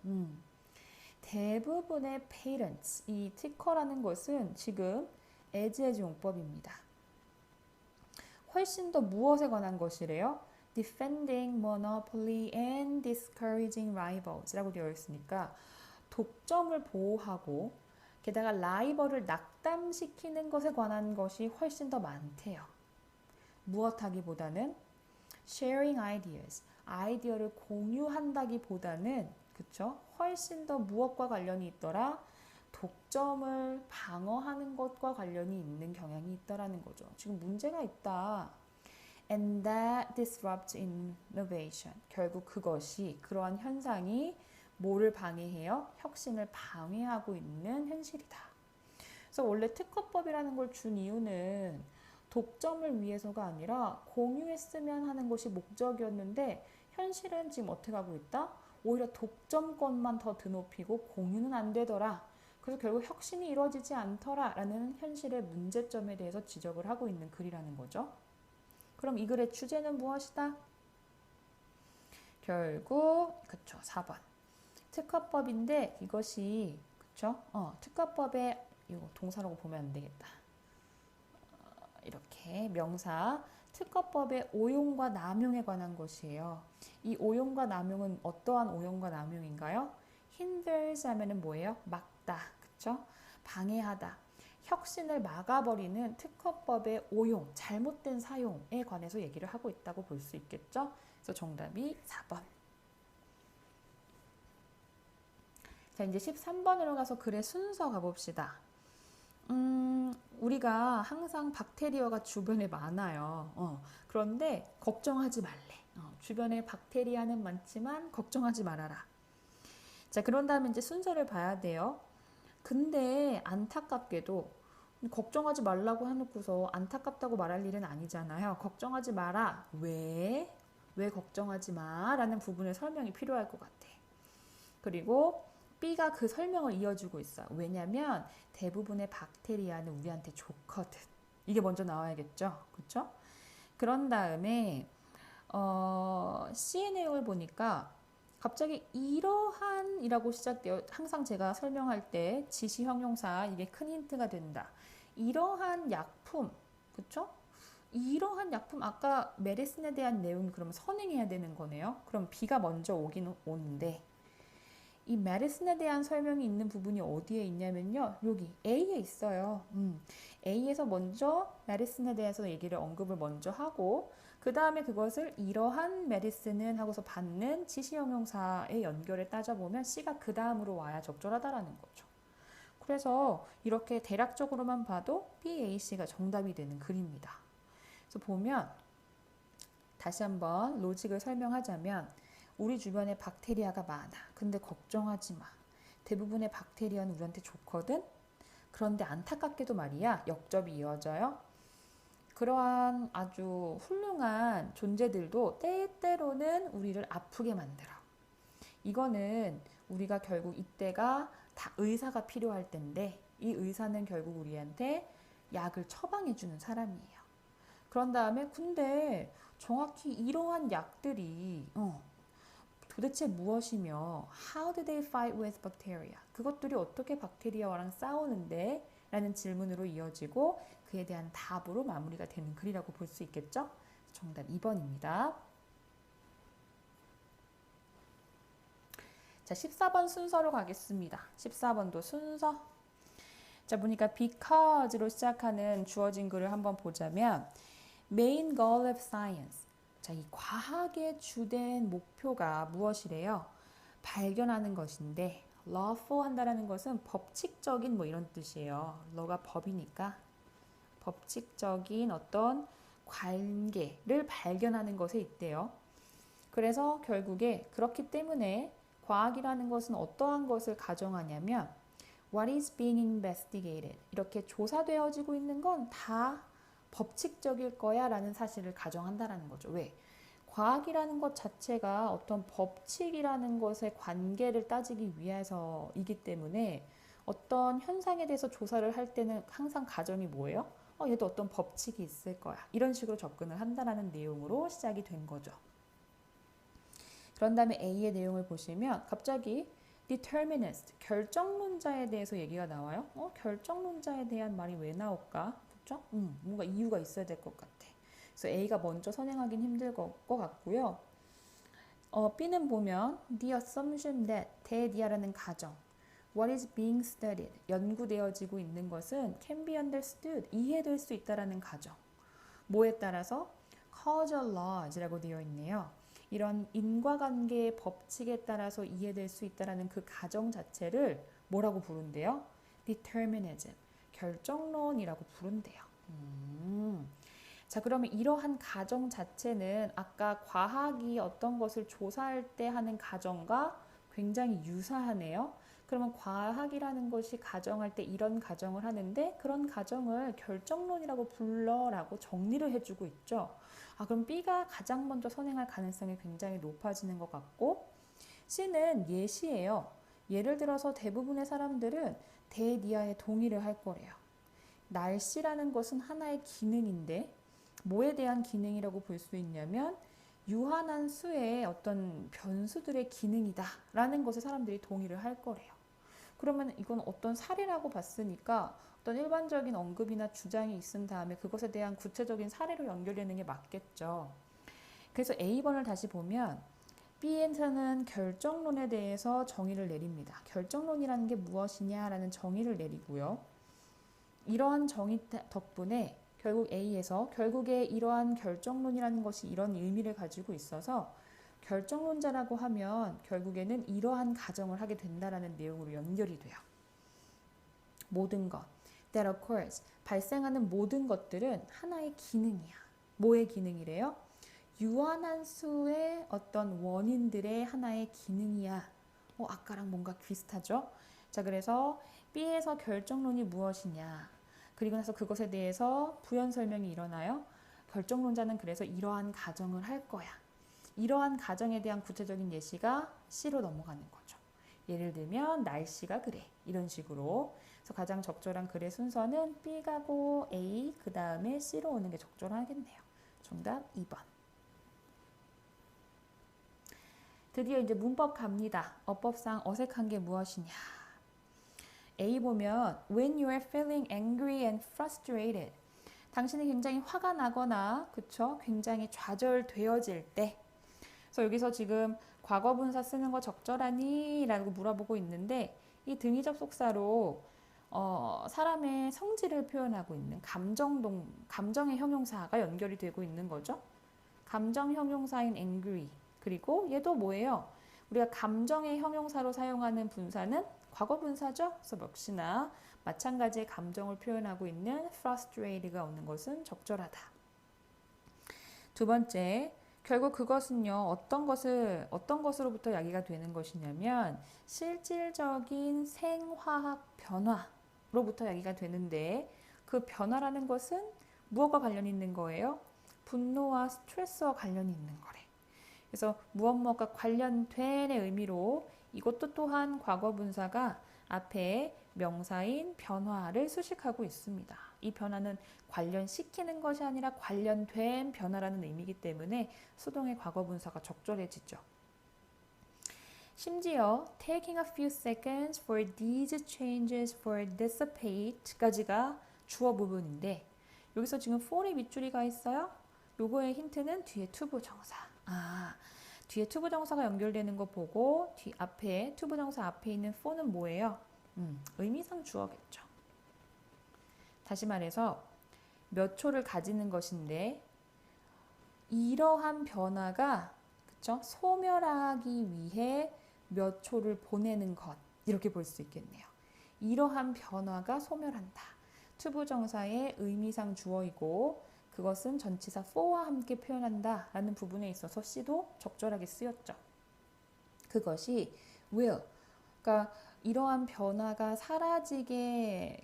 S1: 대부분의 patents, 이 특허라는 것은 지금 as 용법입니다. 훨씬 더 무엇에 관한 것이래요? Defending monopoly and discouraging rivals 라고 되어 있으니까 독점을 보호하고 게다가 라이벌을 낙담시키는 것에 관한 것이 훨씬 더 많대요. 무엇하기보다는 sharing ideas, 아이디어를 공유한다기보다는 그쵸? 훨씬 더 무엇과 관련이 있더라? 독점을 방어하는 것과 관련이 있는 경향이 있다라는 거죠. 지금 문제가 있다. And that disrupts innovation. 결국 그것이, 그러한 현상이 뭐를 방해해요? 혁신을 방해하고 있는 현실이다. 그래서 원래 특허법이라는 걸 준 이유는 독점을 위해서가 아니라 공유했으면 하는 것이 목적이었는데 현실은 지금 어떻게 하고 있다? 오히려 독점권만 더 드높이고 공유는 안 되더라. 그래서 결국 혁신이 이루어지지 않더라라는 현실의 문제점에 대해서 지적을 하고 있는 글이라는 거죠. 그럼 이 글의 주제는 무엇이다? 결국 그쵸, 4번. 특허법인데 이것이 그쵸? 특허법의 이거 동사라고 보면 안 되겠다. 이렇게 명사 특허법의 오용과 남용에 관한 것이에요. 이 오용과 남용은 어떠한 오용과 남용인가요? hinders 하면은 뭐예요? 막다, 그쵸? 방해하다. 혁신을 막아버리는 특허법의 오용, 잘못된 사용에 관해서 얘기를 하고 있다고 볼 수 있겠죠? 그래서 정답이 4번. 자, 이제 13번으로 가서 글의 순서 가봅시다. 우리가 항상 박테리아가 주변에 많아요. 그런데 걱정하지 말래. 주변에 박테리아는 많지만 걱정하지 말아라. 자, 그런 다음에 이제 순서를 봐야 돼요. 근데 안타깝게도 걱정하지 말라고 해놓고서 안타깝다고 말할 일은 아니잖아요. 걱정하지 마라. 왜? 왜 걱정하지 마? 라는 부분의 설명이 필요할 것 같아. 그리고 B가 그 설명을 이어주고 있어요. 왜냐면 대부분의 박테리아는 우리한테 좋거든. 이게 먼저 나와야겠죠. 그렇죠? 그런 다음에 C의 내용을 보니까 갑자기 이러한 이라고 시작되어 항상 제가 설명할 때 지시 형용사 이게 큰 힌트가 된다. 이러한 약품, 그렇죠? 이러한 약품 아까 메디슨에 대한 내용 그러면 선행해야 되는 거네요. 그럼 B가 먼저 오긴 오는데 이 medicine에 대한 설명이 있는 부분이 어디에 있냐면요. 여기 A에 있어요. A에서 먼저 medicine에 대해서 얘기를 언급을 먼저 하고 그 다음에 그것을 이러한 medicine은 하고서 받는 지시형용사의 연결을 따져보면 C가 그 다음으로 와야 적절하다라는 거죠. 그래서 이렇게 대략적으로만 봐도 BAC가 정답이 되는 글입니다. 그래서 보면 다시 한번 로직을 설명하자면 우리 주변에 박테리아가 많아. 근데 걱정하지 마. 대부분의 박테리아는 우리한테 좋거든. 그런데 안타깝게도 말이야. 역접이 이어져요. 그러한 아주 훌륭한 존재들도 때때로는 우리를 아프게 만들어. 이거는 우리가 결국 이때가 다 의사가 필요할 텐데 이 의사는 결국 우리한테 약을 처방해주는 사람이에요. 그런 다음에 근데 정확히 이러한 약들이 도대체 무엇이며 How do they fight with bacteria? 그것들이 어떻게 박테리아와랑 싸우는데? 라는 질문으로 이어지고 그에 대한 답으로 마무리가 되는 글이라고 볼 수 있겠죠? 정답 2번입니다. 자, 14번 순서로 가겠습니다. 14번도 순서. 자, 보니까 because로 시작하는 주어진 글을 한번 보자면 Main goal of science. 자, 이 과학의 주된 목표가 무엇이래요? 발견하는 것인데 lawful 한다라는 것은 법칙적인 뭐 이런 뜻이에요. law가 법이니까 법칙적인 어떤 관계를 발견하는 것에 있대요. 그래서 결국에 그렇기 때문에 과학이라는 것은 어떠한 것을 가정하냐면 What is being investigated? 이렇게 조사되어지고 있는 건 다 법칙적일 거야 라는 사실을 가정한다라는 거죠. 왜? 과학이라는 것 자체가 어떤 법칙이라는 것의 관계를 따지기 위해서이기 때문에 어떤 현상에 대해서 조사를 할 때는 항상 가정이 뭐예요? 얘도 어떤 법칙이 있을 거야. 이런 식으로 접근을 한다라는 내용으로 시작이 된 거죠. 그런 다음에 A의 내용을 보시면 갑자기 determinist, 결정론자에 대해서 얘기가 나와요. 결정론자에 대한 말이 왜 나올까? 그렇죠? 뭔가 이유가 있어야 될 것 같아. 그래서 A가 먼저 선행하긴 힘들 것 같고요. B는 보면 the assumption that, 대디아라는 가정. What is being studied, 연구되어지고 있는 것은 can be understood, 이해될 수 있다라는 가정. 뭐에 따라서? causal laws라고 되어 있네요. 이런 인과관계의 법칙에 따라서 이해될 수 있다라는 그 가정 자체를 뭐라고 부른대요? determinism, 결정론이라고 부른대요. 자, 그러면 이러한 가정 자체는 아까 과학이 어떤 것을 조사할 때 하는 가정과 굉장히 유사하네요. 그러면 과학이라는 것이 가정할 때 이런 가정을 하는데 그런 가정을 결정론이라고 불러라고 정리를 해주고 있죠. 그럼 B가 가장 먼저 선행할 가능성이 굉장히 높아지는 것 같고 C는 예시예요. 예를 들어서 대부분의 사람들은 대니아에 동의를 할 거래요. 날씨라는 것은 하나의 기능인데 뭐에 대한 기능이라고 볼 수 있냐면 유한한 수의 어떤 변수들의 기능이다 라는 것에 사람들이 동의를 할 거래요. 그러면 이건 어떤 사례라고 봤으니까 어떤 일반적인 언급이나 주장이 있은 다음에 그것에 대한 구체적인 사례로 연결되는 게 맞겠죠. 그래서 A번을 다시 보면 B에서는 결정론에 대해서 정의를 내립니다. 결정론이라는 게 무엇이냐라는 정의를 내리고요. 이러한 정의 덕분에 결국 A에서 결국에 이러한 결정론이라는 것이 이런 의미를 가지고 있어서 결정론자라고 하면 결국에는 이러한 가정을 하게 된다라는 내용으로 연결이 돼요. 모든 것, that occurs, 발생하는 모든 것들은 하나의 기능이야. 뭐의 기능이래요? 유한한 수의 어떤 원인들의 하나의 기능이야. 아까랑 뭔가 비슷하죠? 자, 그래서 B에서 결정론이 무엇이냐? 그리고 나서 그것에 대해서 부연 설명이 일어나요. 결정론자는 그래서 이러한 가정을 할 거야. 이러한 가정에 대한 구체적인 예시가 C로 넘어가는 거죠. 예를 들면 날씨가 그래. 이런 식으로. 그래서 가장 적절한 글의 순서는 B 가고 A, 그 다음에 C로 오는 게 적절하겠네요. 정답 2번. 드디어 이제 문법 갑니다. 어법상 어색한 게 무엇이냐. A 보면 When you are feeling angry and frustrated. 당신이 굉장히 화가 나거나 그쵸? 굉장히 좌절되어질 때. 그래서 여기서 지금 과거 분사 쓰는 거 적절하니? 라고 물어보고 있는데 이 등위 접속사로 사람의 성질을 표현하고 있는 감정의 형용사가 연결이 되고 있는 거죠. 감정 형용사인 angry. 그리고 얘도 뭐예요? 우리가 감정의 형용사로 사용하는 분사는 과거 분사죠. 그래서 역시나 마찬가지의 감정을 표현하고 있는 frustrated가 오는 것은 적절하다. 두 번째, 결국 그것은요, 어떤 것으로부터 야기가 되는 것이냐면 실질적인 생화학 변화로부터 야기가 되는데 그 변화라는 것은 무엇과 관련이 있는 거예요? 분노와 스트레스와 관련이 있는 거래. 그래서 무엇과 관련된의 의미로 이것도 또한 과거 분사가 앞에 명사인 변화를 수식하고 있습니다. 이 변화는 관련시키는 것이 아니라 관련된 변화라는 의미이기 때문에 수동의 과거 분사가 적절해지죠. 심지어 taking a few seconds for these changes for dissipate까지가 주어 부분인데 여기서 지금 for이 밑줄이가 있어요. 요거의 힌트는 뒤에 투부정사. 뒤에 투부정사가 연결되는 거 보고 앞에 투부정사 앞에 있는 for는 뭐예요? 의미상 주어겠죠. 다시 말해서 몇 초를 가지는 것인데 이러한 변화가 그쵸? 소멸하기 위해 몇 초를 보내는 것 이렇게 볼 수 있겠네요. 이러한 변화가 소멸한다. 투부정사의 의미상 주어이고 그것은 전치사 for와 함께 표현한다 라는 부분에 있어서 C도 적절하게 쓰였죠. 그것이 will, 그러니까 이러한 변화가 사라지게까지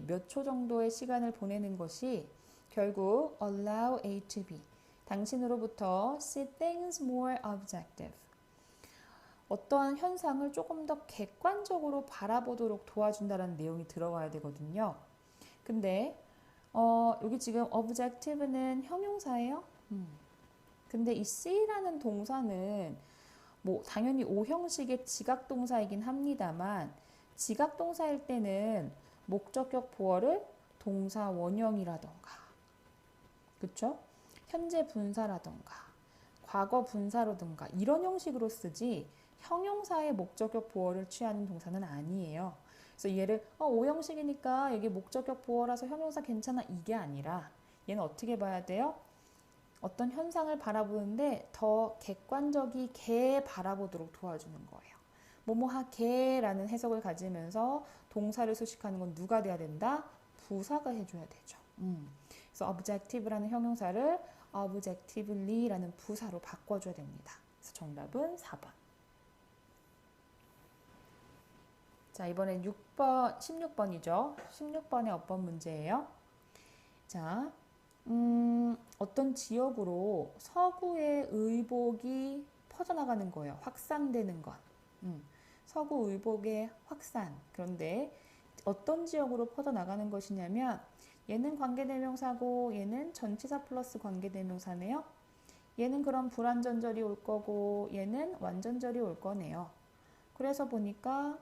S1: 몇 초 정도의 시간을 보내는 것이 결국 allow A to B, 당신으로부터 see things more objective, 어떠한 현상을 조금 더 객관적으로 바라보도록 도와준다는 내용이 들어가야 되거든요. 근데 여기 지금 objective는 형용사예요. 근데 이 see라는 동사는 뭐 당연히 오형식의 지각동사이긴 합니다만 지각동사일 때는 목적격 보어를 동사 원형이라던가 그쵸? 현재 분사라던가 과거 분사라던가 이런 형식으로 쓰지 형용사의 목적격 보어를 취하는 동사는 아니에요. 그래서 얘를 오형식이니까 여기 목적격 보어라서 형용사 괜찮아 이게 아니라 얘는 어떻게 봐야 돼요? 어떤 현상을 바라보는데 더 객관적이게 바라보도록 도와주는 거예요. 뭐뭐하게라는 해석을 가지면서 동사를 수식하는 건 누가 돼야 된다? 부사가 해줘야 되죠. 그래서 objective라는 형용사를 objectively라는 부사로 바꿔줘야 됩니다. 그래서 정답은 4번. 자, 이번엔 16번이죠. 16번의 어법 문제예요. 자, 어떤 지역으로 서구의 의복이 퍼져나가는 거예요. 확산되는 것. 서구 의복의 확산. 그런데 어떤 지역으로 퍼져나가는 것이냐면 얘는 관계대명사고 얘는 전치사 플러스 관계대명사네요. 얘는 그럼 불완전절이 올 거고 얘는 완전절이 올 거네요. 그래서 보니까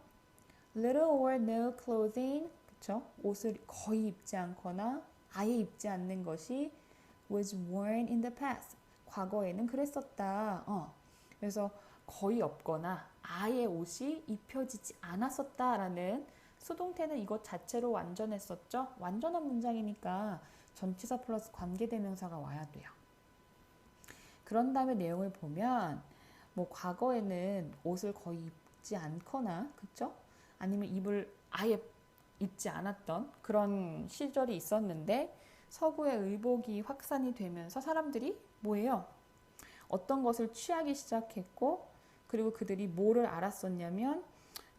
S1: little or no clothing, 그쵸? 옷을 거의 입지 않거나 아예 입지 않는 것이 was worn in the past. 과거에는 그랬었다. 그래서 거의 없거나 아예 옷이 입혀지지 않았었다라는 수동태는 이것 자체로 완전했었죠. 완전한 문장이니까 전치사 플러스 관계대명사가 와야 돼요. 그런 다음에 내용을 보면 뭐 과거에는 옷을 거의 입지 않거나 그쵸? 아니면 아예 입지 않았던 그런 시절이 있었는데 서구의 의복이 확산이 되면서 사람들이 뭐예요? 어떤 것을 취하기 시작했고 그리고 그들이 뭐를 알았었냐면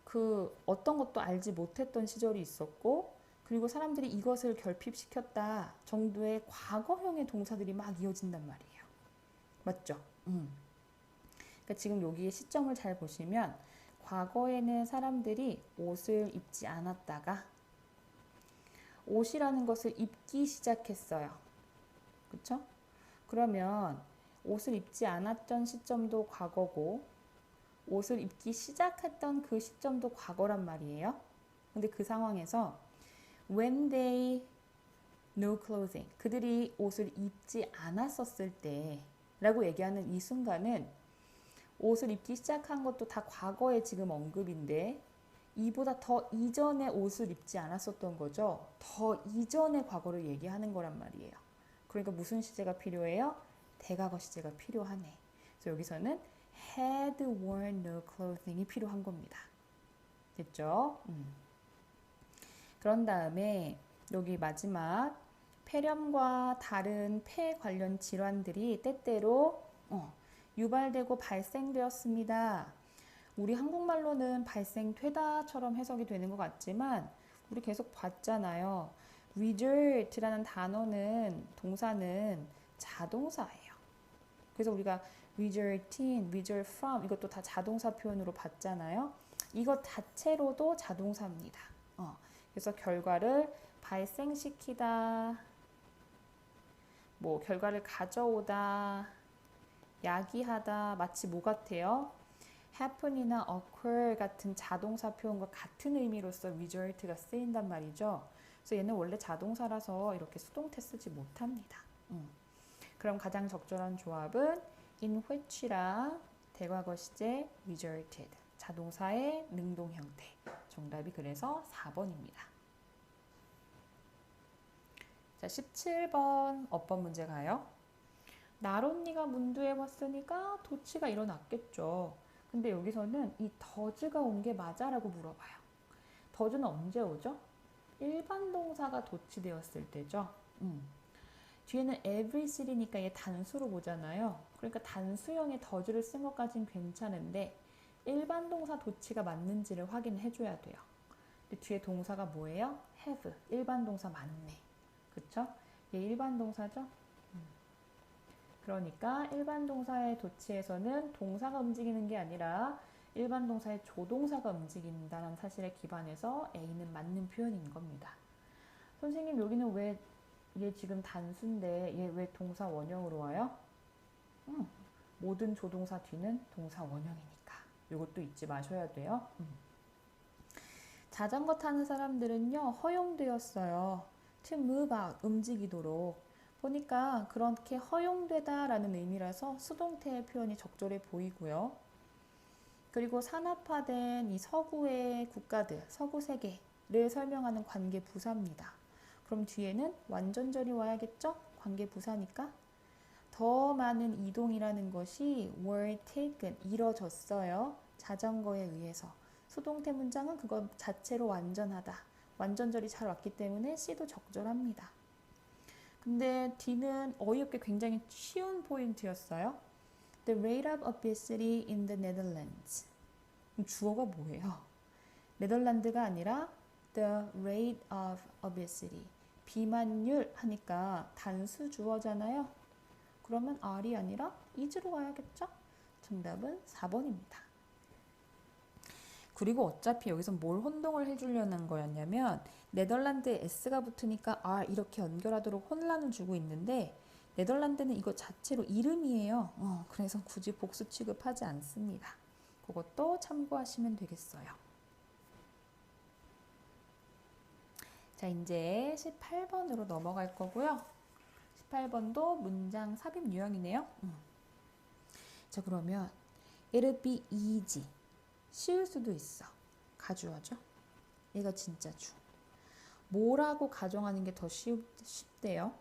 S1: 그 어떤 것도 알지 못했던 시절이 있었고 그리고 사람들이 이것을 결핍시켰다 정도의 과거형의 동사들이 막 이어진단 말이에요. 맞죠? 그러니까 지금 여기에 시점을 잘 보시면 과거에는 사람들이 옷을 입지 않았다가 옷이라는 것을 입기 시작했어요. 그쵸? 그러면 옷을 입지 않았던 시점도 과거고 옷을 입기 시작했던 그 시점도 과거란 말이에요. 근데 그 상황에서 when they no clothing, 그들이 옷을 입지 않았었을 때 라고 얘기하는 이 순간은 옷을 입기 시작한 것도 다 과거에 지금 언급인데 이보다 더 이전에 옷을 입지 않았었던 거죠. 더 이전의 과거를 얘기하는 거란 말이에요. 그러니까 무슨 시제가 필요해요? 대과거 시제가 필요하네. 그래서 여기서는 had worn no clothing이 필요한 겁니다. 됐죠? 그런 다음에 여기 마지막 폐렴과 다른 폐 관련 질환들이 때때로 유발되고 발생되었습니다. 우리 한국말로는 발생되다처럼 해석이 되는 것 같지만 우리 계속 봤잖아요. result라는 단어는 동사는 자동사예요. 그래서 우리가 result in, result from 이것도 다 자동사 표현으로 봤잖아요. 이것 자체로도 자동사입니다. 그래서 결과를 발생시키다, 뭐 결과를 가져오다, 야기하다 마치 뭐 같아요? happen이나 occur 같은 자동사 표현과 같은 의미로서 result가 쓰인단 말이죠. 그래서 얘는 원래 자동사라서 이렇게 수동태 쓰지 못합니다. 그럼 가장 적절한 조합은 in which랑 대과거 시제 resulted 자동사의 능동 형태. 정답이 그래서 4번입니다. 자, 17번 어법 문제 가요. 나론니가 문두에 왔으니까 도치가 일어났겠죠. 근데 여기서는 이 더즈가 온 게 맞아라고 물어봐요. 더즈는 언제 오죠? 일반 동사가 도치되었을 때죠. 뒤에는 every city니까 얘 단수로 보잖아요. 그러니까 단수형의 더즈를 쓴 것까진 괜찮은데 일반 동사 도치가 맞는지를 확인해 줘야 돼요. 근데 뒤에 동사가 뭐예요? have. 일반 동사 맞네. 그쵸? 얘 일반 동사죠? 그러니까 일반 동사의 도치에서는 동사가 움직이는 게 아니라 일반 동사의 조동사가 움직인다는 사실에 기반해서 A는 맞는 표현인 겁니다. 선생님 여기는 왜 얘 지금 단수인데 얘 왜 동사 원형으로 와요? 모든 조동사 뒤는 동사 원형이니까. 이것도 잊지 마셔야 돼요. 자전거 타는 사람들은요 허용되었어요. to move out, 움직이도록. 보니까 그렇게 허용되다라는 의미라서 수동태의 표현이 적절해 보이고요. 그리고 산업화된 이 서구의 국가들, 서구 세계를 설명하는 관계 부사입니다. 그럼 뒤에는 완전절이 와야겠죠? 관계 부사니까. 더 많은 이동이라는 것이 were taken, 이뤄졌어요. 자전거에 의해서. 수동태 문장은 그것 자체로 완전하다. 완전절이 잘 왔기 때문에 C도 적절합니다. 근데 D는 어이없게 굉장히 쉬운 포인트였어요. The rate of obesity in the Netherlands. 주어가 뭐예요? 네덜란드가 아니라 the rate of obesity. 비만율 하니까 단수 주어잖아요. 그러면 R이 아니라 is로 가야겠죠? 정답은 4번입니다. 그리고 어차피 여기서 뭘 혼동을 해주려는 거였냐면 네덜란드에 S가 붙으니까 R 이렇게 연결하도록 혼란을 주고 있는데 네덜란드는 이거 자체로 이름이에요. 그래서 굳이 복수 취급하지 않습니다. 그것도 참고하시면 되겠어요. 자, 이제 18번으로 넘어갈 거고요. 18번도 문장 삽입 유형이네요. 자, 그러면 it'll be easy. 쉬울 수도 있어. 가주어죠. 얘가 진짜 주. 뭐라고 가정하는 게 더 쉽대요.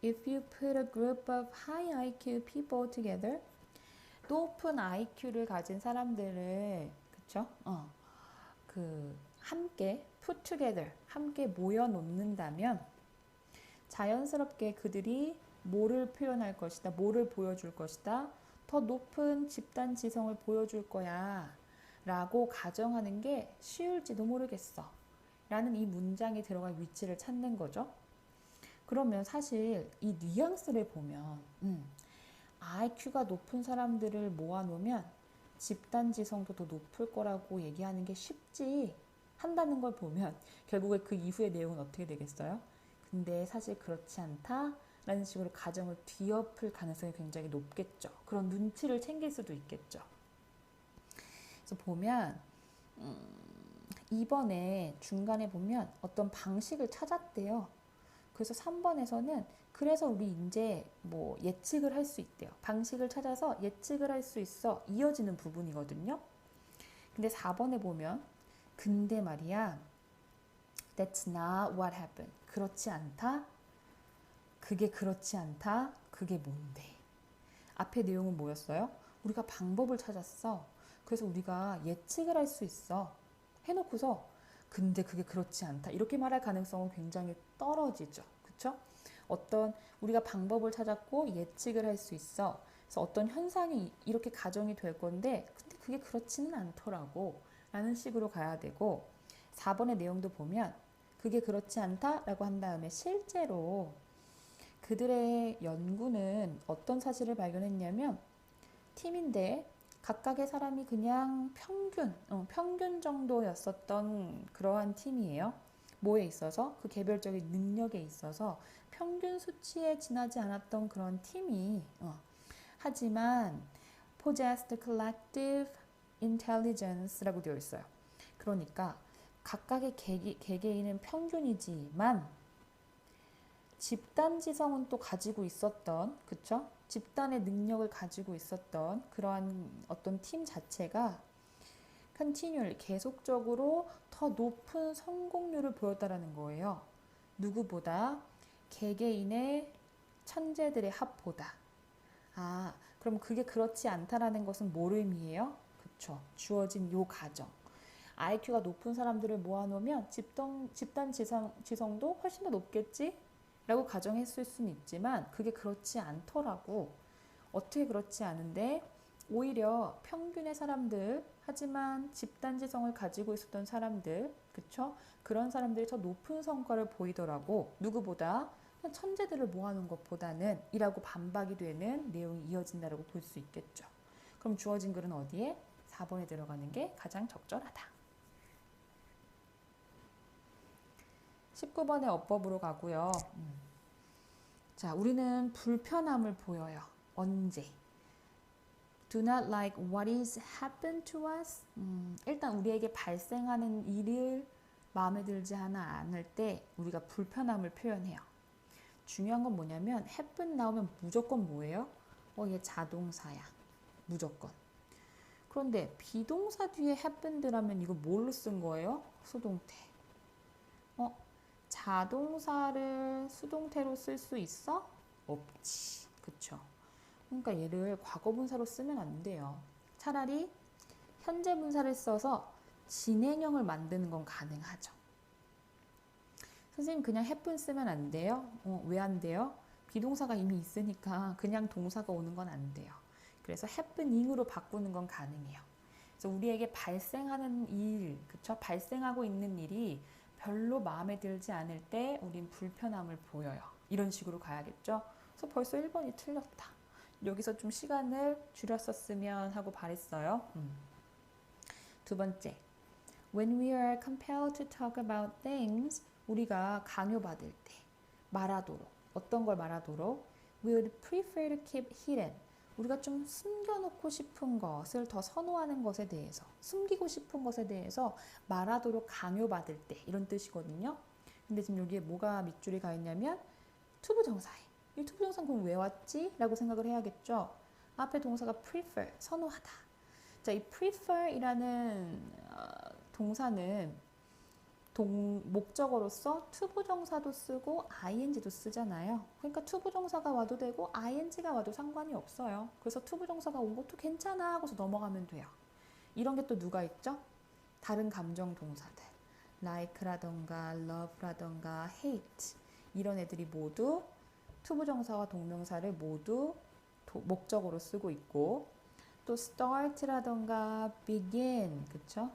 S1: If you put a group of high IQ people together, 높은 IQ를 가진 사람들을 그쵸? 함께 put together, 함께 모여 놓는다면 자연스럽게 그들이 뭐를 표현할 것이다, 뭐를 보여줄 것이다, 더 높은 집단 지성을 보여줄 거야 라고 가정하는 게 쉬울지도 모르겠어 라는 이 문장에 들어갈 위치를 찾는 거죠. 그러면 사실 이 뉘앙스를 보면 IQ가 높은 사람들을 모아놓으면 집단 지성도 더 높을 거라고 얘기하는 게 쉽지 한다는 걸 보면 결국에 그 이후의 내용은 어떻게 되겠어요? 근데 사실 그렇지 않다 라는 식으로 가정을 뒤엎을 가능성이 굉장히 높겠죠. 그런 눈치를 챙길 수도 있겠죠. 그래서 보면 2번에 중간에 보면 어떤 방식을 찾았대요. 그래서 3번에서는 그래서 우리 이제 뭐 예측을 할 수 있대요. 방식을 찾아서 예측을 할 수 있어. 이어지는 부분이거든요. 근데 4번에 보면 근데 말이야 That's not what happened. 그렇지 않다. 그게 그렇지 않다. 그게 뭔데? 앞에 내용은 뭐였어요? 우리가 방법을 찾았어. 그래서 우리가 예측을 할 수 있어. 해놓고서 근데 그게 그렇지 않다. 이렇게 말할 가능성은 굉장히 떨어지죠. 그쵸? 어떤 우리가 방법을 찾았고 예측을 할 수 있어. 그래서 어떤 현상이 이렇게 가정이 될 건데 근데 그게 그렇지는 않더라고. 라는 식으로 가야 되고 4번의 내용도 보면 그게 그렇지 않다라고 한 다음에 실제로 그들의 연구는 어떤 사실을 발견했냐면 팀인데 각각의 사람이 그냥 평균 정도였었던 그러한 팀이에요. 뭐에 있어서? 그 개별적인 능력에 있어서 평균 수치에 지나지 않았던 그런 팀이 하지만 possessed collective intelligence라고 되어 있어요. 그러니까 각각의 개개인은 평균이지만 집단지성은 또 가지고 있었던, 그쵸? 집단의 능력을 가지고 있었던 그러한 어떤 팀 자체가 continually 계속적으로 더 높은 성공률을 보였다라는 거예요. 누구보다? 개개인의 천재들의 합보다. 아, 그럼 그게 그렇지 않다라는 것은 뭘 의미해요? 그쵸? 주어진 요 가정. IQ가 높은 사람들을 모아놓으면 집단 지성도 훨씬 더 높겠지? 라고 가정했을 수는 있지만 그게 그렇지 않더라고. 어떻게 그렇지 않은데 오히려 평균의 사람들 하지만 집단지성을 가지고 있었던 사람들 그쵸? 그런 사람들이 더 높은 성과를 보이더라고. 누구보다? 천재들을 모아놓은 것보다는 이라고 반박이 되는 내용이 이어진다고 볼 수 있겠죠. 그럼 주어진 글은 어디에? 4번에 들어가는 게 가장 적절하다. 19번의 어법으로 가고요. 자, 우리는 불편함을 보여요. 언제? Do not like what is happened to us. 일단 우리에게 발생하는 일을 마음에 들지 않을 때 우리가 불편함을 표현해요. 중요한 건 뭐냐면 happen 나오면 무조건 뭐예요? 얘 자동사야. 무조건. 그런데 비동사 뒤에 happened라면 이거 뭘로 쓴 거예요? 수동태. 자동사를 수동태로 쓸 수 있어? 없지. 그쵸? 그러니까 얘를 과거분사로 쓰면 안 돼요. 차라리 현재 분사를 써서 진행형을 만드는 건 가능하죠. 선생님 그냥 happen 쓰면 안 돼요? 왜 안 돼요? 비동사가 이미 있으니까 그냥 동사가 오는 건 안 돼요. 그래서 happening으로 바꾸는 건 가능해요. 그래서 우리에게 발생하는 일, 그쵸? 발생하고 있는 일이 별로 마음에 들지 않을 때 우린 불편함을 보여요. 이런 식으로 가야겠죠? 그래서 벌써 1번이 틀렸다. 여기서 좀 시간을 줄였었으면 하고 바랬어요. 두 번째, when we are compelled to talk about things, 우리가 강요받을 때 말하도록, 어떤 걸 말하도록? We would prefer to keep hidden. 우리가 좀 숨겨놓고 싶은 것을 더 선호하는 것에 대해서, 숨기고 싶은 것에 대해서 말하도록 강요받을 때 이런 뜻이거든요. 근데 지금 여기에 뭐가 밑줄이 가 있냐면 투부정사에. 이 투부정사는 그럼 왜 왔지? 라고 생각을 해야겠죠. 앞에 동사가 prefer, 선호하다. 자, 이 prefer이라는 동사는 목적어로서 투부정사도 쓰고 ing도 쓰잖아요. 그러니까 투부정사가 와도 되고 ing가 와도 상관이 없어요. 그래서 투부정사가 온 것도 괜찮아 하고서 넘어가면 돼요. 이런 게 또 누가 있죠? 다른 감정 동사들. like라던가 love라던가 hate 이런 애들이 모두 투부정사와 동명사를 모두 목적어로 쓰고 있고 또 start라던가 begin 그쵸?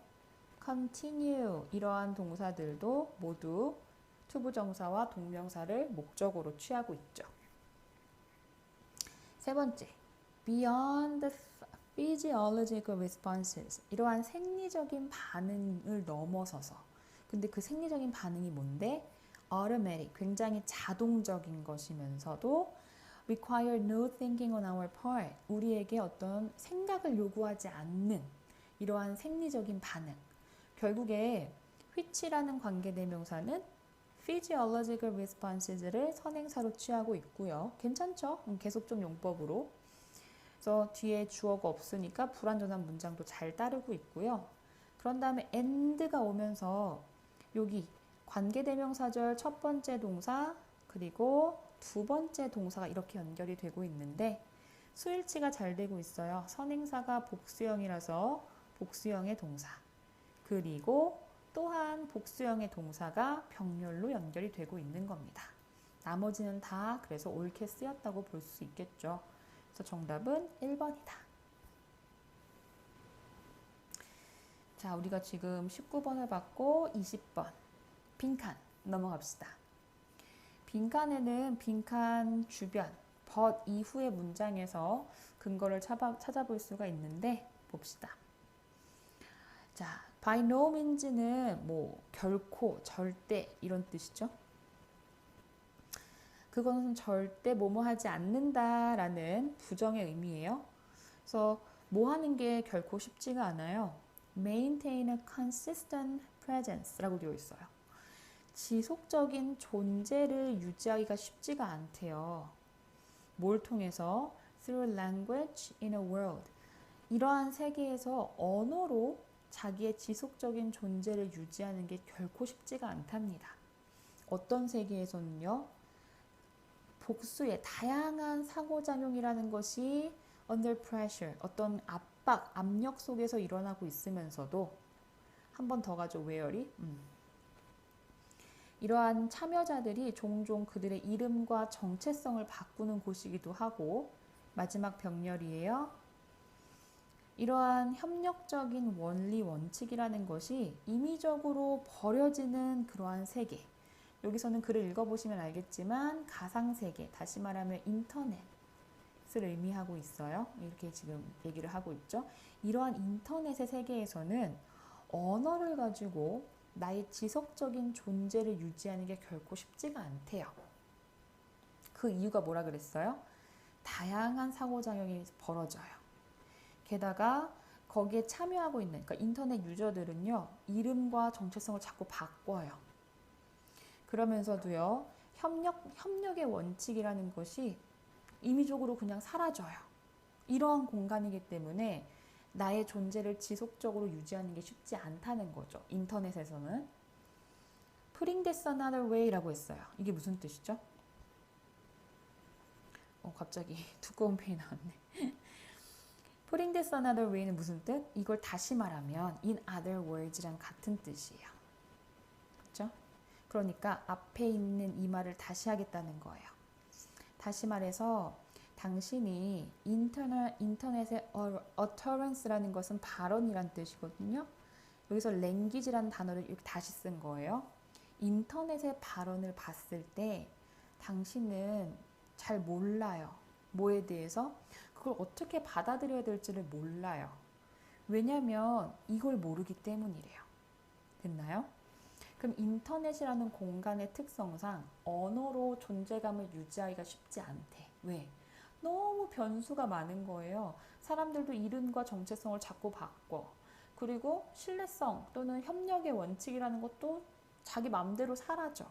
S1: continue 이러한 동사들도 모두 투부정사와 동명사를 목적으로 취하고 있죠. 세 번째, beyond the physiological responses 이러한 생리적인 반응을 넘어서서 근데 그 생리적인 반응이 뭔데? automatic, 굉장히 자동적인 것이면서도 require no thinking on our part 우리에게 어떤 생각을 요구하지 않는 이러한 생리적인 반응 결국에 which라는 관계대명사는 physiological responses를 선행사로 취하고 있고요. 괜찮죠? 계속적 용법으로. 그래서 뒤에 주어가 없으니까 불완전한 문장도 잘 따르고 있고요. 그런 다음에 and가 오면서 여기 관계대명사절 첫 번째 동사 그리고 두 번째 동사가 이렇게 연결이 되고 있는데 수일치가 잘 되고 있어요. 선행사가 복수형이라서 복수형의 동사 그리고 또한 복수형의 동사가 병렬로 연결이 되고 있는 겁니다. 나머지는 다 그래서 옳게 쓰였다고 볼 수 있겠죠. 그래서 정답은 1번이다. 자, 우리가 지금 19번을 받고 20번 빈칸 넘어갑시다. 빈칸에는 빈칸 주변 but 이후의 문장에서 근거를 찾아볼 수가 있는데 봅시다. 자, by no means는 뭐 결코, 절대 이런 뜻이죠. 그것은 절대 뭐뭐 하지 않는다라는 부정의 의미예요. 그래서 뭐 하는 게 결코 쉽지가 않아요. maintain a consistent presence라고 되어 있어요. 지속적인 존재를 유지하기가 쉽지가 않대요. 뭘 통해서? through language in a world. 이러한 세계에서 언어로 자기의 지속적인 존재를 유지하는 게 결코 쉽지가 않답니다. 어떤 세계에서는요. 복수의 다양한 상호작용이라는 것이 under pressure, 어떤 압박, 압력 속에서 일어나고 있으면서도 한 번 더 가죠. where이? 이러한 참여자들이 종종 그들의 이름과 정체성을 바꾸는 곳이기도 하고 마지막 병렬이에요. 이러한 협력적인 원리 원칙이라는 것이 임의적으로 버려지는 그러한 세계. 여기서는 글을 읽어보시면 알겠지만 가상세계, 다시 말하면 인터넷을 의미하고 있어요. 이렇게 지금 얘기를 하고 있죠. 이러한 인터넷의 세계에서는 언어를 가지고 나의 지속적인 존재를 유지하는 게 결코 쉽지가 않대요. 그 이유가 뭐라 그랬어요? 다양한 상호작용이 벌어져요. 게다가 거기에 참여하고 있는 그러니까 인터넷 유저들은요. 이름과 정체성을 자꾸 바꿔요. 그러면서도요. 협력의 원칙이라는 것이 임의적으로 그냥 사라져요. 이러한 공간이기 때문에 나의 존재를 지속적으로 유지하는 게 쉽지 않다는 거죠. 인터넷에서는. Putting this another way라고 했어요. 이게 무슨 뜻이죠? 갑자기 두꺼운 페이 나왔네. Putting this another way는 무슨 뜻? 이걸 다시 말하면 in other words랑 같은 뜻이에요. 그렇죠? 그러니까 앞에 있는 이 말을 다시 하겠다는 거예요. 다시 말해서 당신이 인터넷의 utterance라는 것은 발언이란 뜻이거든요. 여기서 language라는 단어를 이렇게 다시 쓴 거예요. 인터넷의 발언을 봤을 때 당신은 잘 몰라요. 뭐에 대해서? 그걸 어떻게 받아들여야 될지를 몰라요. 왜냐면 이걸 모르기 때문이래요. 됐나요? 그럼 인터넷이라는 공간의 특성상 언어로 존재감을 유지하기가 쉽지 않대. 왜? 너무 변수가 많은 거예요. 사람들도 이름과 정체성을 자꾸 바꿔. 그리고 신뢰성 또는 협력의 원칙이라는 것도 자기 마음대로 사라져.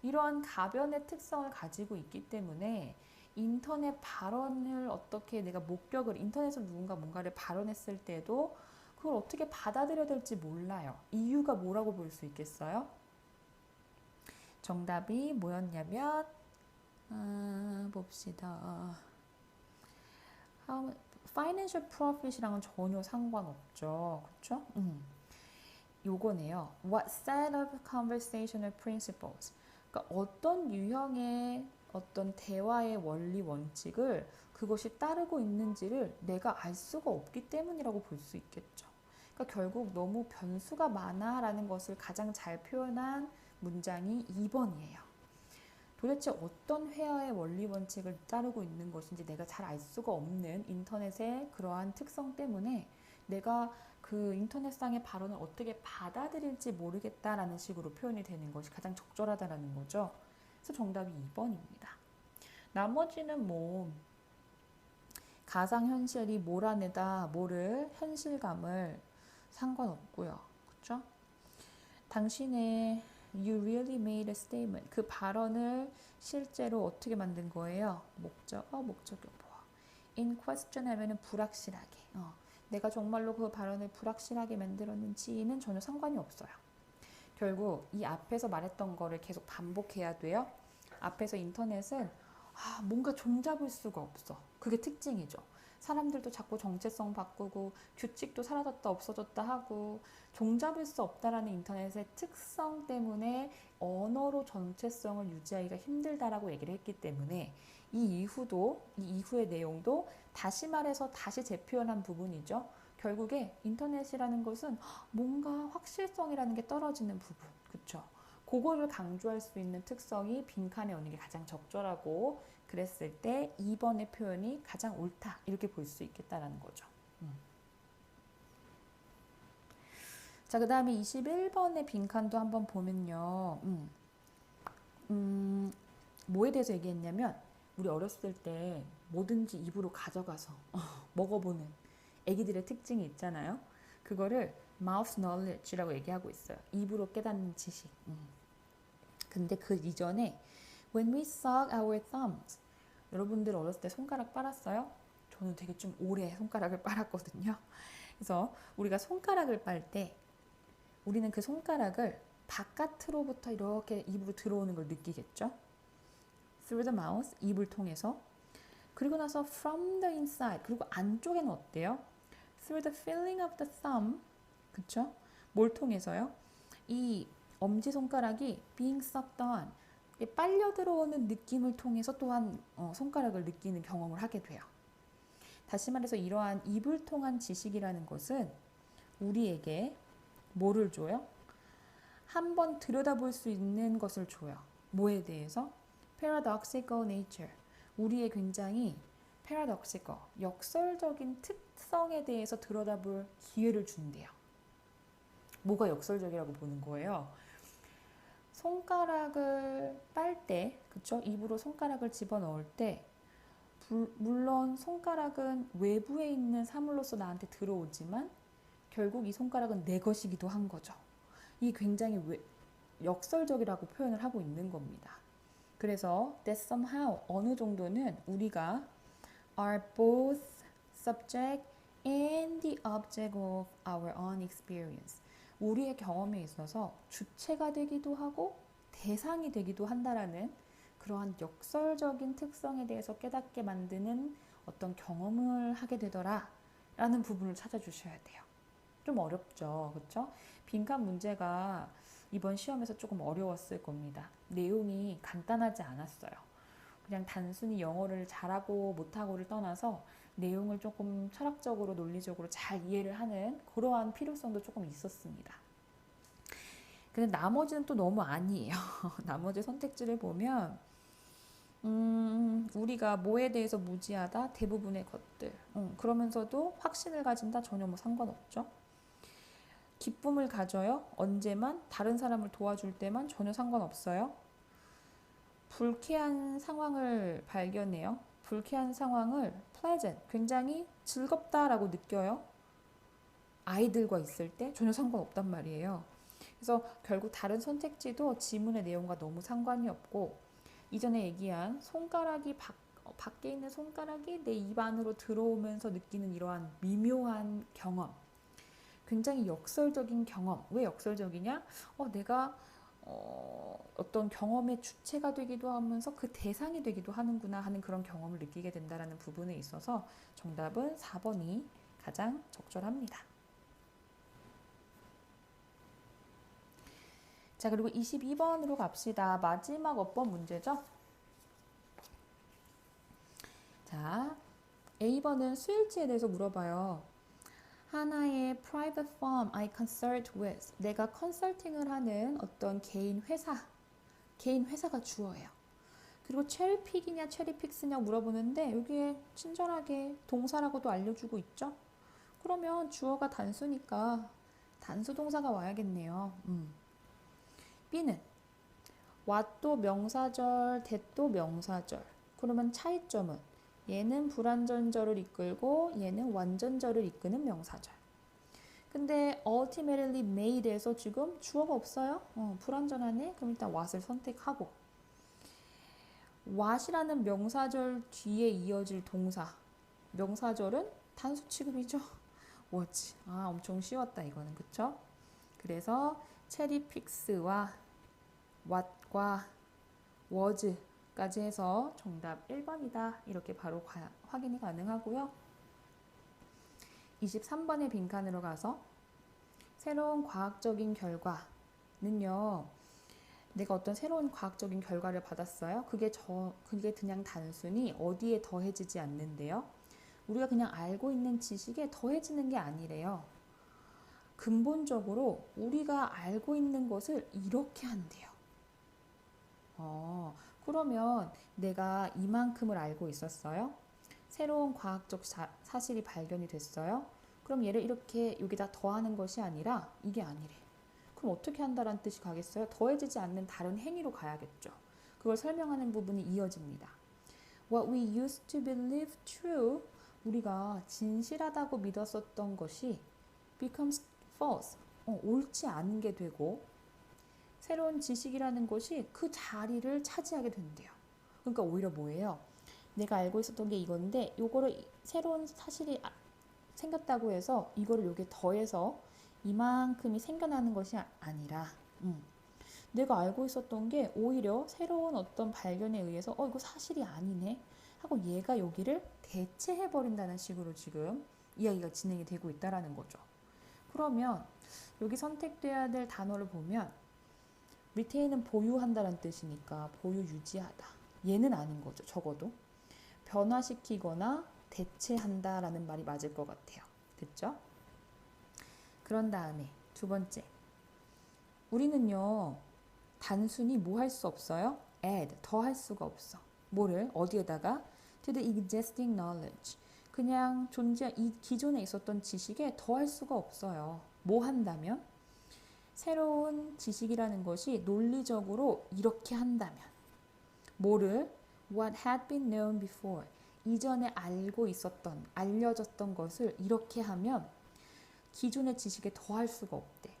S1: 이러한 가변의 특성을 가지고 있기 때문에 인터넷 발언을 어떻게 내가 인터넷에서 누군가 뭔가를 발언했을 때도 그걸 어떻게 받아들여야 될지 몰라요. 이유가 뭐라고 볼 수 있겠어요? 정답이 뭐였냐면 봅시다. Financial profit이랑은 전혀 상관없죠. 그렇죠? 요거네요. What set of conversational principles? 그러니까 어떤 유형의 어떤 대화의 원리 원칙을 그것이 따르고 있는지를 내가 알 수가 없기 때문이라고 볼 수 있겠죠. 그러니까 결국 너무 변수가 많아라는 것을 가장 잘 표현한 문장이 2번이에요. 도대체 어떤 회화의 원리 원칙을 따르고 있는 것인지 내가 잘 알 수가 없는 인터넷의 그러한 특성 때문에 내가 그 인터넷상의 발언을 어떻게 받아들일지 모르겠다라는 식으로 표현이 되는 것이 가장 적절하다라는 거죠. 그래서 정답이 2번입니다. 나머지는 뭐 가상현실이 몰아내다 모를 현실감을 상관없고요. 그렇죠? 당신의 You really made a statement. 그 발언을 실제로 어떻게 만든 거예요? 목적어, 목적어 보아. In question 하면은 불확실하게. 내가 정말로 그 발언을 불확실하게 만들었는지는 전혀 상관이 없어요. 결국 이 앞에서 말했던 거를 계속 반복해야 돼요. 앞에서 인터넷은 뭔가 종잡을 수가 없어. 그게 특징이죠. 사람들도 자꾸 정체성 바꾸고 규칙도 사라졌다 없어졌다 하고 종잡을 수 없다라는 인터넷의 특성 때문에 언어로 정체성을 유지하기가 힘들다라고 얘기를 했기 때문에 이 이후의 내용도 다시 말해서 다시 재표현한 부분이죠. 결국에 인터넷이라는 것은 뭔가 확실성이라는 게 떨어지는 부분, 그쵸? 그거를 강조할 수 있는 특성이 빈칸에 오는 게 가장 적절하고 그랬을 때 2번의 표현이 가장 옳다 이렇게 볼 수 있겠다라는 거죠. 자, 그 다음에 21번의 빈칸도 한번 보면요. 뭐에 대해서 얘기했냐면 우리 어렸을 때 뭐든지 입으로 가져가서 먹어보는 애기들의 특징이 있잖아요. 그거를 mouth knowledge라고 얘기하고 있어요. 입으로 깨닫는 지식. 근데 그 이전에 when we suck our thumbs, 여러분들 어렸을 때 손가락 빨았어요? 저는 되게 좀 오래 손가락을 빨았거든요. 그래서 우리가 손가락을 빨 때 우리는 그 손가락을 바깥으로부터 이렇게 입으로 들어오는 걸 느끼겠죠? through the mouth, 입을 통해서. 그리고 나서 from the inside, 그리고 안쪽에는 어때요? through the feeling of the thumb, 그쵸? 뭘 통해서요? 이 엄지손가락이 being sucked on, 빨려 들어오는 느낌을 통해서 또한 손가락을 느끼는 경험을 하게 돼요. 다시 말해서 이러한 입을 통한 지식이라는 것은 우리에게 뭐를 줘요? 한번 들여다볼 수 있는 것을 줘요. 뭐에 대해서? paradoxical nature. 우리의 굉장히 paradoxical, 역설적인 특성에 대해서 들여다볼 기회를 준대요. 뭐가 역설적이라고 보는 거예요? 손가락을 빨 때, 그쵸? 입으로 손가락을 집어넣을 때 물론 손가락은 외부에 있는 사물로서 나한테 들어오지만 결국 이 손가락은 내 것이기도 한 거죠. 이 굉장히 역설적이라고 표현을 하고 있는 겁니다. 그래서 that somehow 어느 정도는 우리가 are both subject and the object of our own experience. 우리의 경험에 있어서 주체가 되기도 하고 대상이 되기도 한다라는 그러한 역설적인 특성에 대해서 깨닫게 만드는 어떤 경험을 하게 되더라 라는 부분을 찾아주셔야 돼요. 좀 어렵죠, 그렇죠? 빈칸 문제가 이번 시험에서 조금 어려웠을 겁니다. 내용이 간단하지 않았어요. 그냥 단순히 영어를 잘하고 못하고를 떠나서 내용을 조금 철학적으로 논리적으로 잘 이해를 하는 그러한 필요성도 조금 있었습니다. 근데 나머지는 또 너무 아니에요. 나머지 선택지를 보면 우리가 뭐에 대해서 무지하다? 대부분의 것들. 그러면서도 확신을 가진다? 전혀 뭐 상관없죠. 기쁨을 가져요? 언제만? 다른 사람을 도와줄 때만? 전혀 상관없어요. 불쾌한 상황을 발견해요. 불쾌한 상황을 pleasant, 굉장히 즐겁다라고 느껴요. 아이들과 있을 때 전혀 상관없단 말이에요. 그래서 결국 다른 선택지도 지문의 내용과 너무 상관이 없고 이전에 얘기한 손가락이 밖에 있는 손가락이 내 입 안으로 들어오면서 느끼는 이러한 미묘한 경험, 굉장히 역설적인 경험. 왜 역설적이냐? 내가 어떤 경험의 주체가 되기도 하면서 그 대상이 되기도 하는구나 하는 그런 경험을 느끼게 된다는 부분에 있어서 정답은 4번이 가장 적절합니다. 자, 그리고 22번으로 갑시다. 마지막 어법 문제죠. 자, A번은 수일치에 대해서 물어봐요. 하나의 private firm I consult with. 내가 컨설팅을 하는 어떤 개인 회사가 주어예요. 그리고 체리픽이냐 체리픽스냐 물어보는데 여기에 친절하게 동사라고도 알려주고 있죠. 그러면 주어가 단수니까 단수 동사가 와야겠네요. B는 what도 명사절, that도 명사절. 그러면 차이점은 얘는 불완전절을 이끌고 얘는 완전절을 이끄는 명사절. 근데 ultimately made에서 지금 주어가 없어요. 불완전하네. 그럼 일단 what을 선택하고 what이라는 명사절 뒤에 이어질 동사 명사절은 단수 취급이죠. 뭐지? 엄청 쉬웠다 이거는 그쵸? 그래서 체리 픽스와 what과 was까지 해서 정답 1번이다 이렇게 바로 확인이 가능하고요. 23번의 빈칸으로 가서 새로운 과학적인 결과는요. 내가 어떤 새로운 과학적인 결과를 받았어요. 그게 그냥 단순히 어디에 더해지지 않는데요. 우리가 그냥 알고 있는 지식에 더해지는 게 아니래요. 근본적으로 우리가 알고 있는 것을 이렇게 한대요. 그러면 내가 이만큼을 알고 있었어요. 새로운 과학적 사실이 발견이 됐어요. 그럼 얘를 이렇게 여기다 더하는 것이 아니라 이게 아니래. 그럼 어떻게 한다라는 뜻이 가겠어요? 더해지지 않는 다른 행위로 가야겠죠. 그걸 설명하는 부분이 이어집니다. What we used to believe true, 우리가 진실하다고 믿었었던 것이 becomes false, 옳지 않은 게 되고 새로운 지식이라는 것이 그 자리를 차지하게 된대요. 그러니까 오히려 뭐예요? 내가 알고 있었던 게 이건데 요거를 새로운 사실이 생겼다고 해서 이거를 여기에 더해서 이만큼이 생겨나는 것이 아니라 내가 알고 있었던 게 오히려 새로운 어떤 발견에 의해서 이거 사실이 아니네 하고 얘가 여기를 대체해버린다는 식으로 지금 이야기가 진행이 되고 있다는 거죠. 그러면 여기 선택돼야 될 단어를 보면 retain은 보유한다는 뜻이니까 보유 유지하다. 얘는 아닌 거죠. 적어도. 변화시키거나 대체한다라는 말이 맞을 것 같아요. 됐죠? 그런 다음에 두 번째. 우리는요. 단순히 뭐 할 수 없어요? add, 더 할 수가 없어. 뭐를? 어디에다가? to the existing knowledge. 그냥 이 기존에 있었던 지식에 더 할 수가 없어요. 뭐 한다면? 새로운 지식이라는 것이 논리적으로 이렇게 한다면 뭐를? What had been known before. 이전에 알려졌던 것을 이렇게 하면 기존의 지식에 더 할 수가 없대.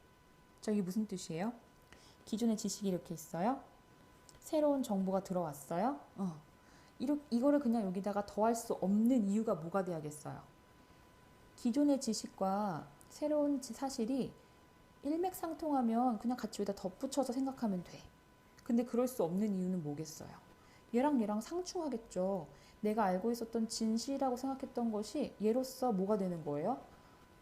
S1: 자, 이게 무슨 뜻이에요? 기존의 지식이 이렇게 있어요. 새로운 정보가 들어왔어요. 이거를 그냥 여기다가 더 할 수 없는 이유가 뭐가 돼야겠어요? 기존의 지식과 새로운 사실이 일맥상통하면 그냥 같이 여기다 덧붙여서 생각하면 돼. 근데 그럴 수 없는 이유는 뭐겠어요? 얘랑 상충하겠죠. 내가 알고 있었던 진실이라고 생각했던 것이 얘로서 뭐가 되는 거예요?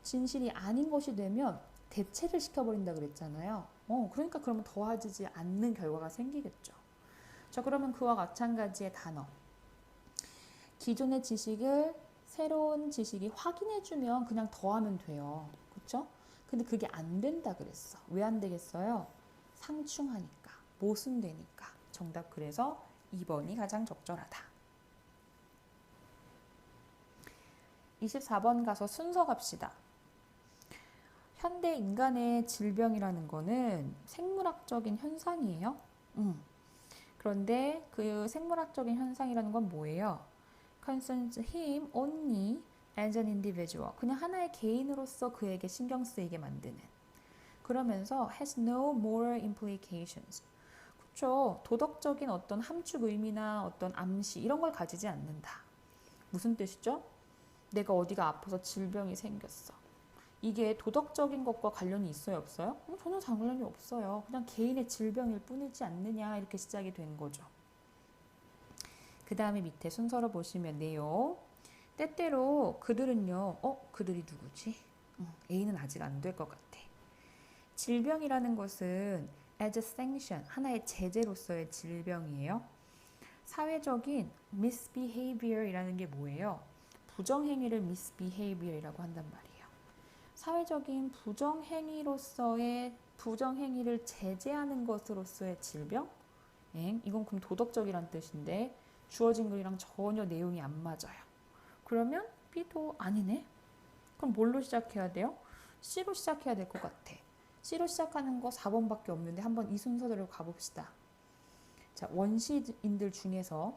S1: 진실이 아닌 것이 되면 대체를 시켜버린다 그랬잖아요. 그러니까 그러면 더해지지 않는 결과가 생기겠죠. 자, 그러면 그와 마찬가지의 단어. 기존의 지식을 새로운 지식이 확인해주면 그냥 더하면 돼요. 그렇죠? 근데 그게 안 된다 그랬어. 왜 안 되겠어요? 상충하니까, 모순되니까. 정답 그래서 2번이 가장 적절하다. 24번 가서 순서 갑시다. 현대 인간의 질병이라는 거는 생물학적인 현상이에요. 그런데 그 생물학적인 현상이라는 건 뭐예요? concerns him only as an individual. 그냥 하나의 개인으로서 그에게 신경 쓰이게 만드는. 그러면서 has no moral implications. 그렇죠. 도덕적인 어떤 함축 의미나 어떤 암시 이런 걸 가지지 않는다. 무슨 뜻이죠? 내가 어디가 아파서 질병이 생겼어. 이게 도덕적인 것과 관련이 있어요, 없어요? 전혀 관련이 없어요. 그냥 개인의 질병일 뿐이지 않느냐 이렇게 시작이 된 거죠. 그 다음에 밑에 순서로 보시면 내용. 때때로 그들은요. 그들이 누구지? A는 아직 안 될 것 같아. 질병이라는 것은 as a sanction, 하나의 제재로서의 질병이에요. 사회적인 misbehavior이라는 게 뭐예요? 부정행위를 misbehavior이라고 한단 말이에요. 사회적인 부정행위를 제재하는 것으로서의 질병? 이건 그럼 도덕적이란 뜻인데 주어진 글이랑 전혀 내용이 안 맞아요. 그러면 B도 아니네? 그럼 뭘로 시작해야 돼요? C로 시작해야 될 것 같아. C로 시작하는 거 4번밖에 없는데 한번 이 순서대로 가봅시다. 자, 원시인들 중에서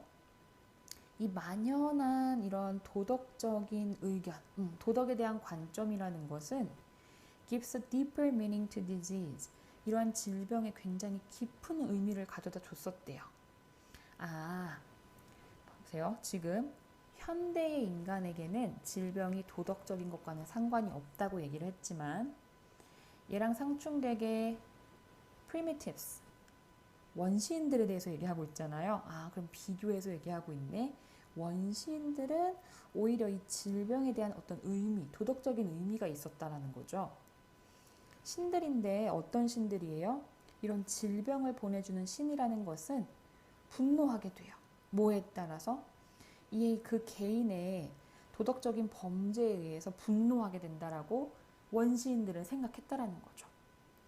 S1: 이 만연한 이런 도덕적인 의견, 도덕에 대한 관점이라는 것은 gives a deeper meaning to disease. 이러한 질병에 굉장히 깊은 의미를 가져다 줬었대요. 아, 보세요. 지금 현대의 인간에게는 질병이 도덕적인 것과는 상관이 없다고 얘기를 했지만 얘랑 상충되게 primitives, 원시인들에 대해서 얘기하고 있잖아요. 아, 그럼 비교해서 얘기하고 있네. 원시인들은 오히려 이 질병에 대한 어떤 의미, 도덕적인 의미가 있었다라는 거죠. 신들인데 어떤 신들이에요? 이런 질병을 보내주는 신이라는 것은 분노하게 돼요. 뭐에 따라서? 이 그 개인의 도덕적인 범죄에 의해서 분노하게 된다라고 원시인들은 생각했다라는 거죠.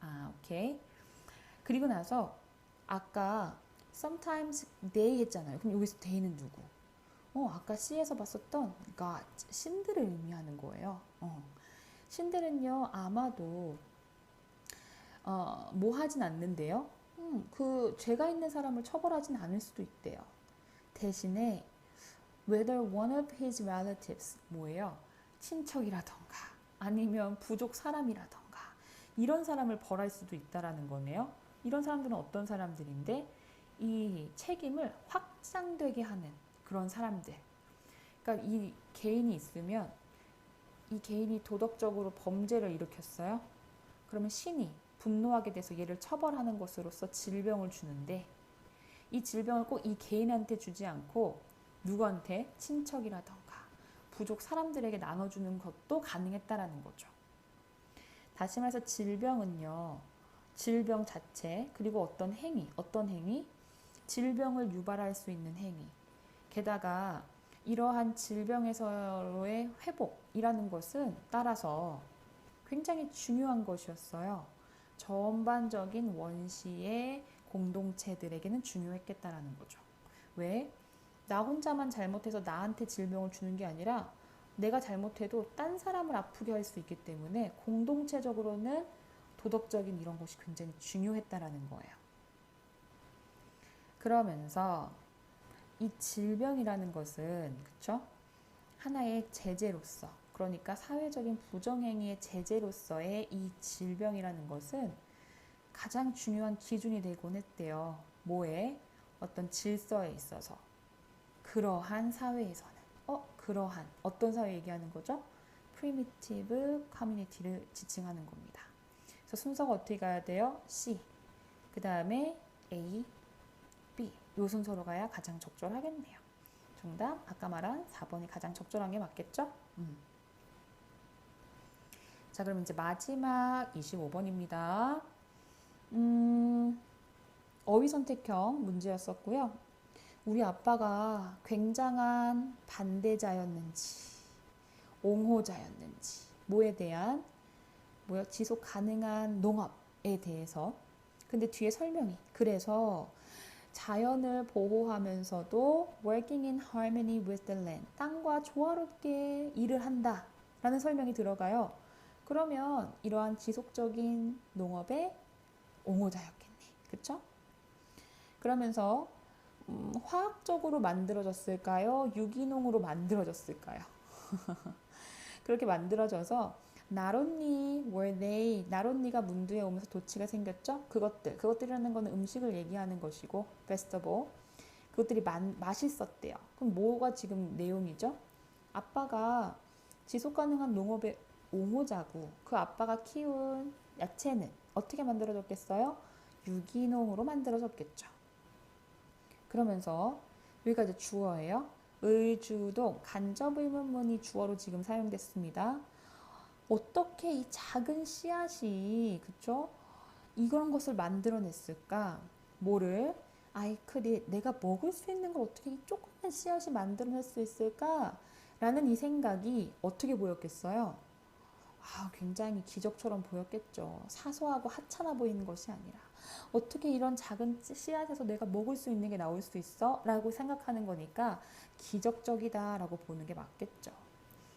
S1: 아, 오케이. 그리고 나서 아까 sometimes they 했잖아요. 그럼 여기서 they는 누구? 아까 C에서 봤었던 God, 신들을 의미하는 거예요. 신들은요, 아마도 뭐 하진 않는데요. 그 죄가 있는 사람을 처벌하진 않을 수도 있대요. 대신에 whether one of his relatives 뭐예요? 친척이라던가 아니면 부족 사람이라던가 이런 사람을 벌할 수도 있다라는 거네요. 이런 사람들은 어떤 사람들인데 이 책임을 확장되게 하는 그런 사람들. 그러니까 이 개인이 있으면 이 개인이 도덕적으로 범죄를 일으켰어요. 그러면 신이 분노하게 돼서 얘를 처벌하는 것으로서 질병을 주는데 이 질병을 꼭 이 개인한테 주지 않고 누구한테? 친척이라던가 부족 사람들에게 나눠주는 것도 가능했다라는 거죠. 다시 말해서 질병은요. 질병 자체 그리고 어떤 행위 질병을 유발할 수 있는 행위 게다가 이러한 질병에서의 회복이라는 것은 따라서 굉장히 중요한 것이었어요. 전반적인 원시의 공동체들에게는 중요했겠다라는 거죠. 왜? 나 혼자만 잘못해서 나한테 질병을 주는 게 아니라 내가 잘못해도 딴 사람을 아프게 할 수 있기 때문에 공동체적으로는 도덕적인 이런 것이 굉장히 중요했다라는 거예요. 그러면서 이 질병이라는 것은 그쵸? 하나의 제재로서 그러니까 사회적인 부정행위의 제재로서의 이 질병이라는 것은 가장 중요한 기준이 되곤 했대요. 뭐에? 어떤 질서에 있어서 그러한 사회에서는 그러한 어떤 사회 얘기하는 거죠? primitive community를 지칭하는 겁니다. 그래서 순서가 어떻게 가야 돼요? C 그 다음에 A, B 요 순서로 가야 가장 적절하겠네요. 정답 아까 말한 4번이 가장 적절한 게 맞겠죠? 자 그럼 이제 마지막 25번입니다. 어휘 선택형 문제였었고요. 우리 아빠가 굉장한 반대자였는지 옹호자였는지 뭐에 대한 지속 가능한 농업에 대해서 근데 뒤에 설명이 그래서 자연을 보호하면서도 working in harmony with the land 땅과 조화롭게 일을 한다 라는 설명이 들어가요. 그러면 이러한 지속적인 농업의 옹호자였겠네. 그쵸? 그러면서 화학적으로 만들어졌을까요? 유기농으로 만들어졌을까요? 그렇게 만들어져서 not only were they, not only가 문두에 오면서 도치가 생겼죠? 그것들이라는 거는 음식을 얘기하는 것이고 vegetable, 그것들이 맛있었대요. 그럼 뭐가 지금 내용이죠? 아빠가 지속가능한 농업의 옹호자고 그 아빠가 키운 야채는 어떻게 만들어졌겠어요? 유기농으로 만들어졌겠죠. 그러면서 여기가 이제 주어예요. 의주동 간접 의문문이 주어로 지금 사용됐습니다. 어떻게 이 작은 씨앗이 그쵸? 이런 것을 만들어냈을까? 뭐를? I could eat. 내가 먹을 수 있는 걸 어떻게 이 조그만 씨앗이 만들어낼 수 있을까? 라는 이 생각이 어떻게 보였겠어요? 굉장히 기적처럼 보였겠죠. 사소하고 하찮아 보이는 것이 아니라 어떻게 이런 작은 씨앗에서 내가 먹을 수 있는 게 나올 수 있어? 라고 생각하는 거니까 기적적이다 라고 보는 게 맞겠죠.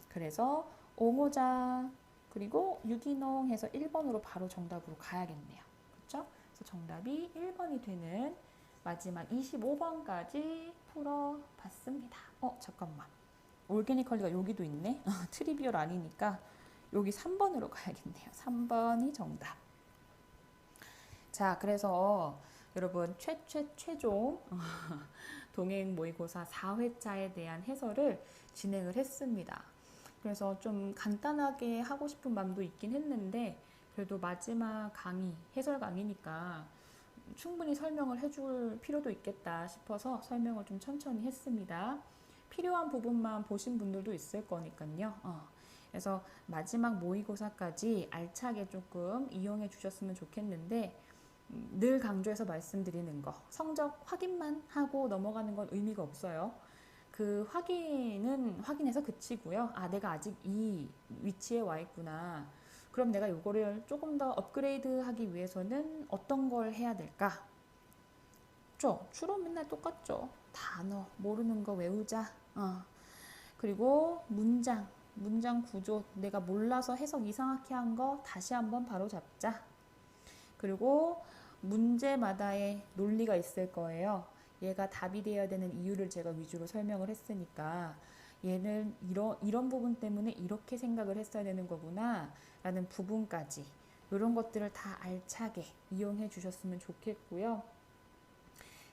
S1: 그래서 옹호자 그리고 유기농 해서 1번으로 바로 정답으로 가야겠네요. 그렇죠? 그래서 정답이 1번이 되는 마지막 25번까지 풀어봤습니다. 잠깐만. 올게니컬리가 여기도 있네. 트리비얼 아니니까 여기 3번으로 가야겠네요. 3번이 정답. 자, 그래서 여러분 최종 동행 모의고사 4회차에 대한 해설을 진행을 했습니다. 그래서 좀 간단하게 하고 싶은 마음도 있긴 했는데 그래도 마지막 강의, 해설 강의니까 충분히 설명을 해줄 필요도 있겠다 싶어서 설명을 좀 천천히 했습니다. 필요한 부분만 보신 분들도 있을 거니까요. 그래서 마지막 모의고사까지 알차게 조금 이용해 주셨으면 좋겠는데 늘 강조해서 말씀드리는 거, 성적 확인만 하고 넘어가는 건 의미가 없어요. 그 확인은 확인해서 그치고요. 아, 내가 아직 이 위치에 와 있구나. 그럼 내가 이거를 조금 더 업그레이드 하기 위해서는 어떤 걸 해야 될까? 주로 맨날 똑같죠. 단어, 모르는 거 외우자. 그리고 문장 구조, 내가 몰라서 해석 이상하게 한 거 다시 한번 바로 잡자. 그리고 문제마다의 논리가 있을 거예요. 얘가 답이 되어야 되는 이유를 제가 위주로 설명을 했으니까 얘는 이런 부분 때문에 이렇게 생각을 했어야 되는 거구나 라는 부분까지 이런 것들을 다 알차게 이용해 주셨으면 좋겠고요.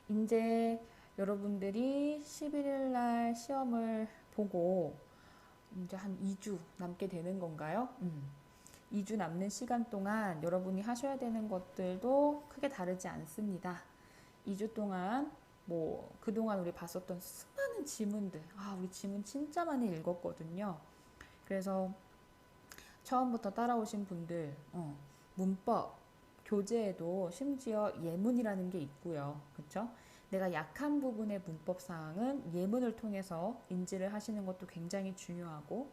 S1: 이제 여러분들이 11일 날 시험을 보고 이제 한 2주 남게 되는 건가요? 2주 남는 시간 동안 여러분이 하셔야 되는 것들도 크게 다르지 않습니다. 2주 동안 그동안 우리 봤었던 수많은 지문들, 우리 지문 진짜 많이 읽었거든요. 그래서 처음부터 따라오신 분들, 문법, 교재에도 심지어 예문이라는 게 있고요. 그렇죠? 내가 약한 부분의 문법 사항은 예문을 통해서 인지를 하시는 것도 굉장히 중요하고,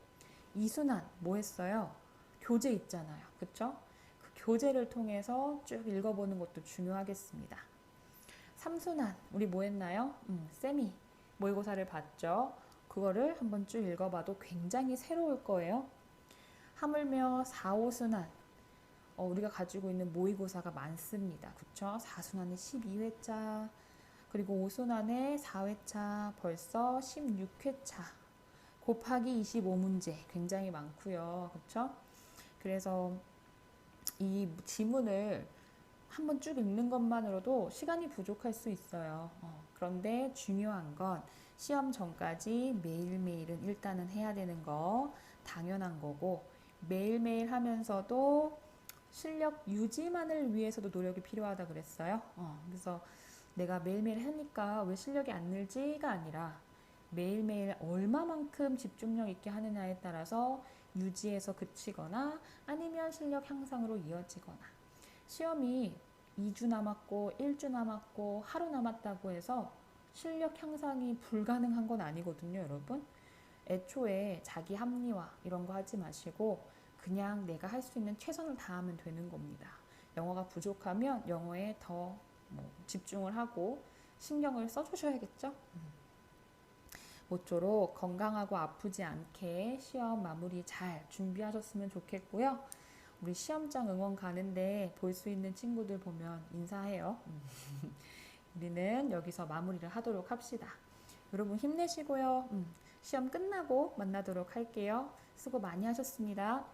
S1: 이순환 뭐 했어요? 교재 있잖아요. 그렇죠? 그 교재를 통해서 쭉 읽어보는 것도 중요하겠습니다. 삼순환 우리 뭐 했나요? 쌤이 모의고사를 봤죠. 그거를 한번 쭉 읽어봐도 굉장히 새로울 거예요. 하물며 4, 5순환 우리가 가지고 있는 모의고사가 많습니다. 그쵸? 4순환에 12회차 그리고 5순환에 4회차 벌써 16회차 곱하기 25문제 굉장히 많고요. 그쵸? 그래서 이 지문을 한번 쭉 읽는 것만으로도 시간이 부족할 수 있어요. 그런데 중요한 건 시험 전까지 매일매일은 일단은 해야 되는 거 당연한 거고 매일매일 하면서도 실력 유지만을 위해서도 노력이 필요하다 그랬어요. 그래서 내가 매일매일 하니까 왜 실력이 안 늘지가 아니라 매일매일 얼마만큼 집중력 있게 하느냐에 따라서 유지해서 그치거나 아니면 실력 향상으로 이어지거나 시험이 2주 남았고 1주 남았고 하루 남았다고 해서 실력 향상이 불가능한 건 아니거든요, 여러분. 애초에 자기 합리화 이런 거 하지 마시고 그냥 내가 할 수 있는 최선을 다하면 되는 겁니다. 영어가 부족하면 영어에 더 집중을 하고 신경을 써주셔야겠죠? 모쪼록 건강하고 아프지 않게 시험 마무리 잘 준비하셨으면 좋겠고요. 우리 시험장 응원 가는데 볼 수 있는 친구들 보면 인사해요. 우리는 여기서 마무리를 하도록 합시다. 여러분 힘내시고요. 시험 끝나고 만나도록 할게요. 수고 많이 하셨습니다.